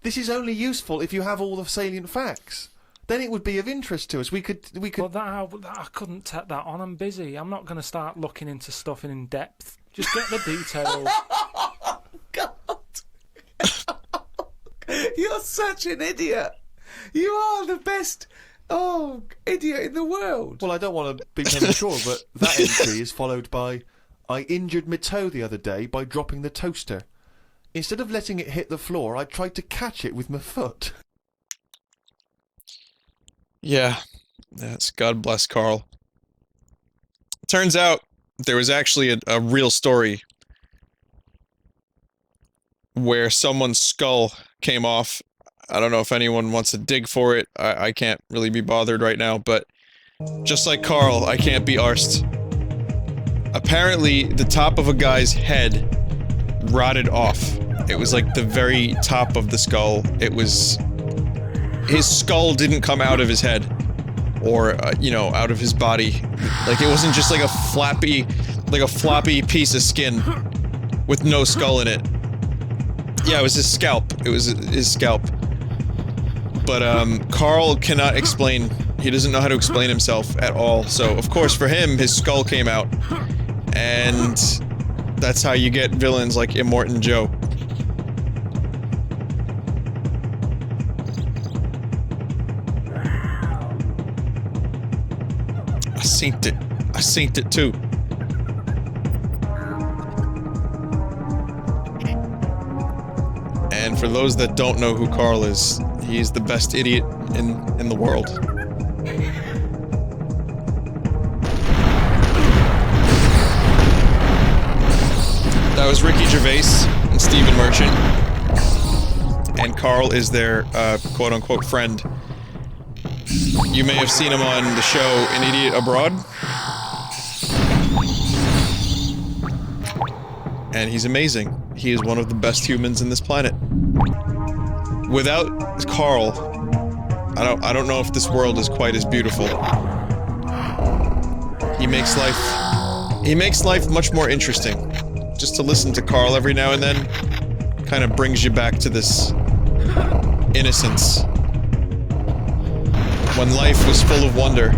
This is only useful if you have all the salient facts. Then it would be of interest to us. We could. Well, I couldn't take that on. I'm busy. I'm not going to start looking into stuff in depth. Just get the details. God. You're such an idiot. You are the best idiot in the world. Well, I don't want to be premature, but that entry is followed by, I injured my toe the other day by dropping the toaster. Instead of letting it hit the floor, I tried to catch it with my foot. Yeah, that's God bless Carl. Turns out there was actually a real story where someone's skull came off. I don't know if anyone wants to dig for it. I can't really be bothered right now, but just like Carl, I can't be arsed. Apparently, the top of a guy's head rotted off. It was like the very top of the skull. It was... His skull didn't come out of his head. Or, out of his body. Like, it wasn't just like a floppy piece of skin with no skull in it. Yeah, it was his scalp. It was his scalp. But, Carl cannot explain... He doesn't know how to explain himself at all. So, of course, for him, his skull came out. And... that's how you get villains like Immortan Joe. I synced it too. And for those that don't know who Carl is, he's the best idiot in the world. That was Ricky Gervais and Stephen Merchant. And Carl is their quote-unquote friend. You may have seen him on the show An Idiot Abroad. And he's amazing. He is one of the best humans in this planet. Without Carl, I don't know if this world is quite as beautiful. He makes life much more interesting. Just to listen to Carl every now and then kind of brings you back to this innocence. When life was full of wonder.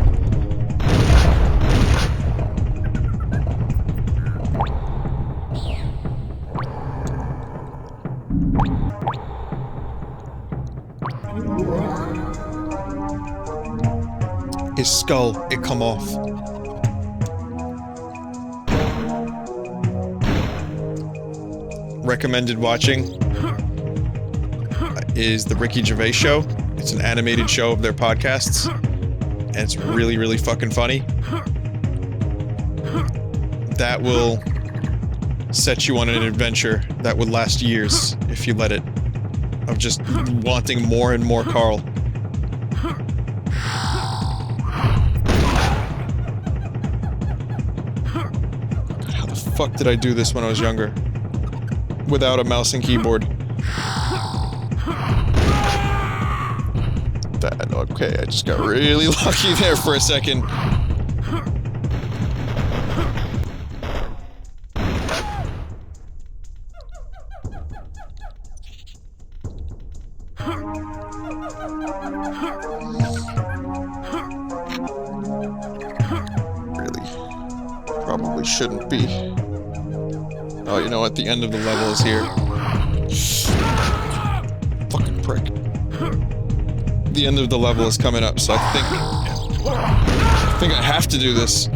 His skull, it come off. Recommended watching is the Ricky Gervais Show. It's an animated show of their podcasts, and it's really, really fucking funny. That will set you on an adventure that would last years if you let it, of just wanting more and more Carl. fuck did I do this when I was younger? Without a mouse and keyboard. That, okay, I just got really lucky there for a second. Probably shouldn't be. Oh, you know what? The end of the level is here. Fucking prick. The end of the level is coming up, so I think I have to do this.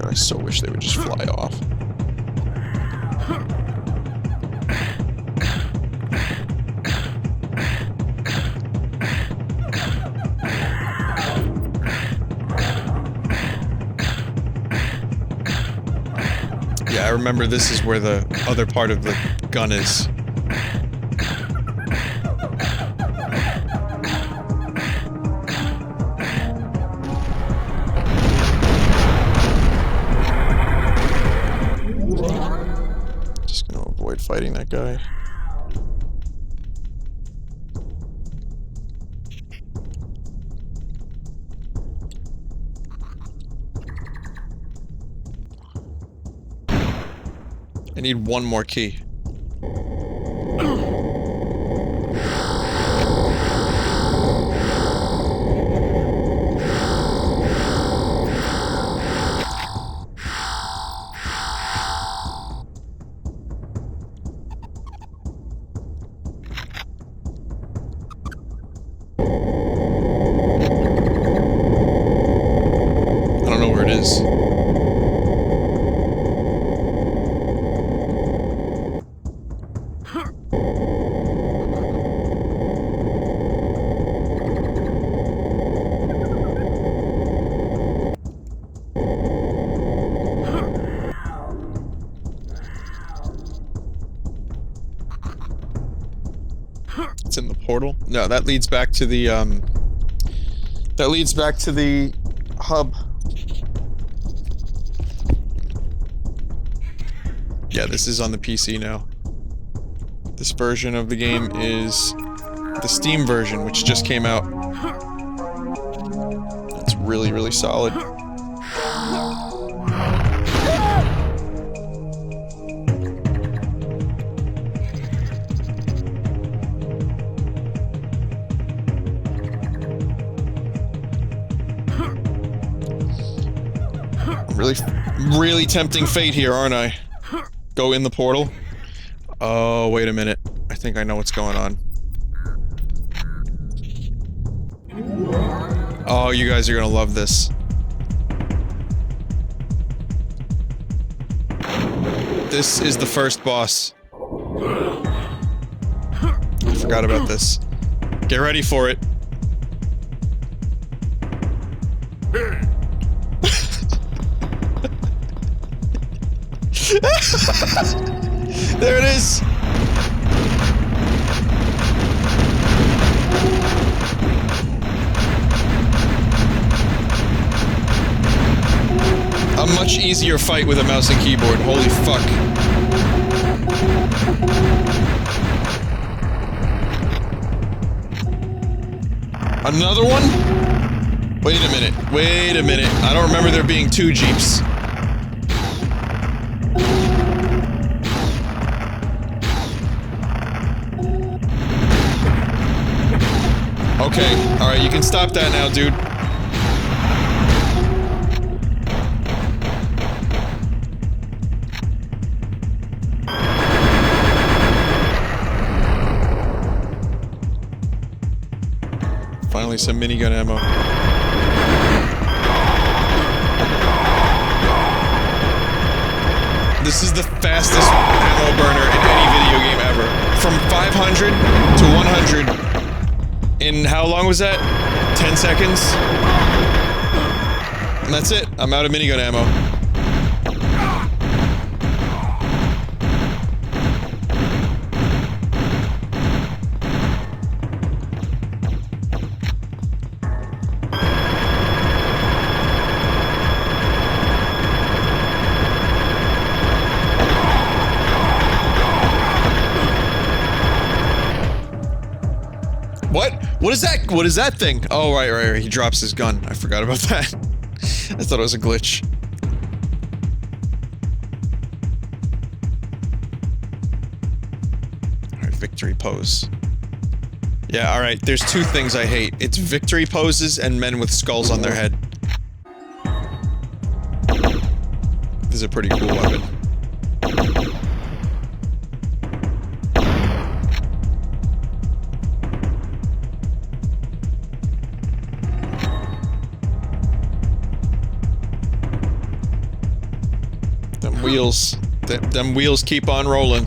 I so wish they would just fly off. Yeah, I remember this is where the other part of the gun is. Fighting that guy. I need one more key. It's in the portal? No, that leads back to the, that leads back to the hub. Yeah, this is on the PC now. This version of the game is the Steam version, which just came out. It's really, really solid. Really tempting fate here, aren't I? Go in the portal? Oh, wait a minute. I think I know what's going on. Oh, you guys are gonna love this. This is the first boss. I forgot about this. Get ready for it. There it is! A much easier fight with a mouse and keyboard, holy fuck. Another one? Wait a minute, wait a minute. I don't remember there being 2 jeeps. Okay, alright, you can stop that now, dude. Finally some minigun ammo. This is the fastest ammo burner in any video game ever. From 500 to 100 in how long was that? 10 seconds? And that's it. I'm out of minigun ammo. What? What is that? What is that thing? Oh, right. He drops his gun. I forgot about that. I thought it was a glitch. Alright, victory pose. Yeah, alright, there's two things I hate. It's victory poses and men with skulls on their head. This is a pretty cool weapon. Them wheels keep on rolling.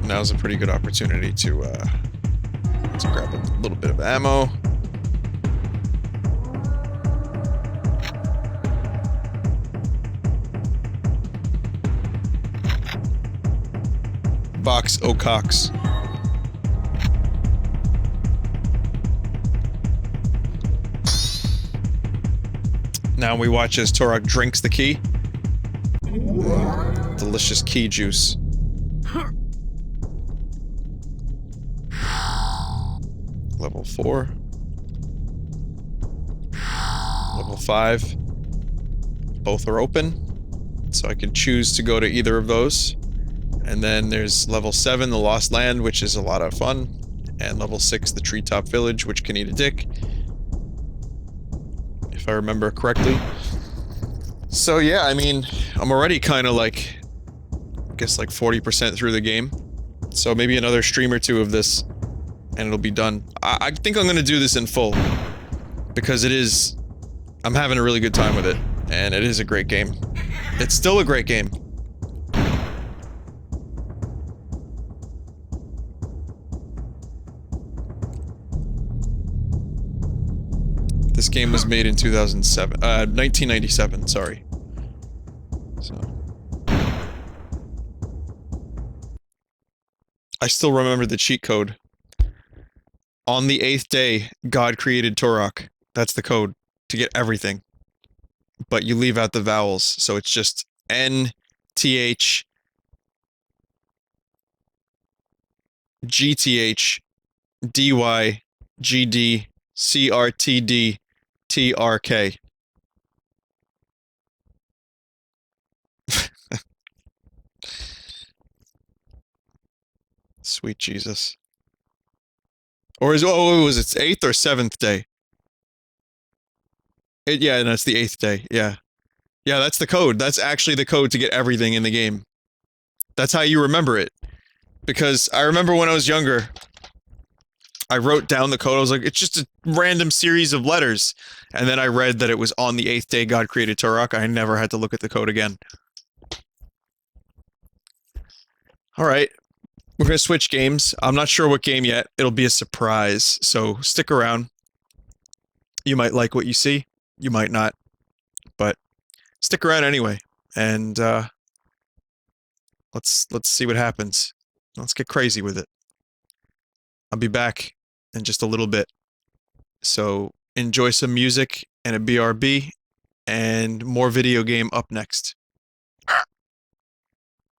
Now's a pretty good opportunity to grab a little bit of ammo. Box O'Cox. Now we watch as Turok drinks the key. Delicious key juice. Level 4. Level 5. Both are open, so I can choose to go to either of those. And then there's level 7, the Lost Land, which is a lot of fun. And level 6, the Treetop Village, which can eat a dick. If I remember correctly. So yeah, I mean, I'm already kind of like, I guess like 40% through the game. So maybe another stream or two of this, and it'll be done. I think I'm gonna do this in full. Because it is, I'm having a really good time with it. And it is a great game. It's still a great game. This game was made in 1997, sorry. So. I still remember the cheat code. On the 8th day, God created Turok. That's the code to get everything. But you leave out the vowels, so it's just N, TH, GTH, DY, GD, CRTD, TRK. Sweet Jesus. Or is, oh, was it 8th or 7th day? Yeah, no, it's the 8th day, yeah. Yeah, that's the code. That's actually the code to get everything in the game. That's how you remember it. Because I remember when I was younger, I wrote down the code, I was like, it's just a random series of letters. And then I read that it was on the 8th day God created Turok. I never had to look at the code again. Alright. We're gonna switch games. I'm not sure what game yet. It'll be a surprise, so stick around. You might like what you see. You might not. But stick around anyway. And, let's see what happens. Let's get crazy with it. I'll be back in just a little bit. So enjoy some music and a BRB, and more video game up next.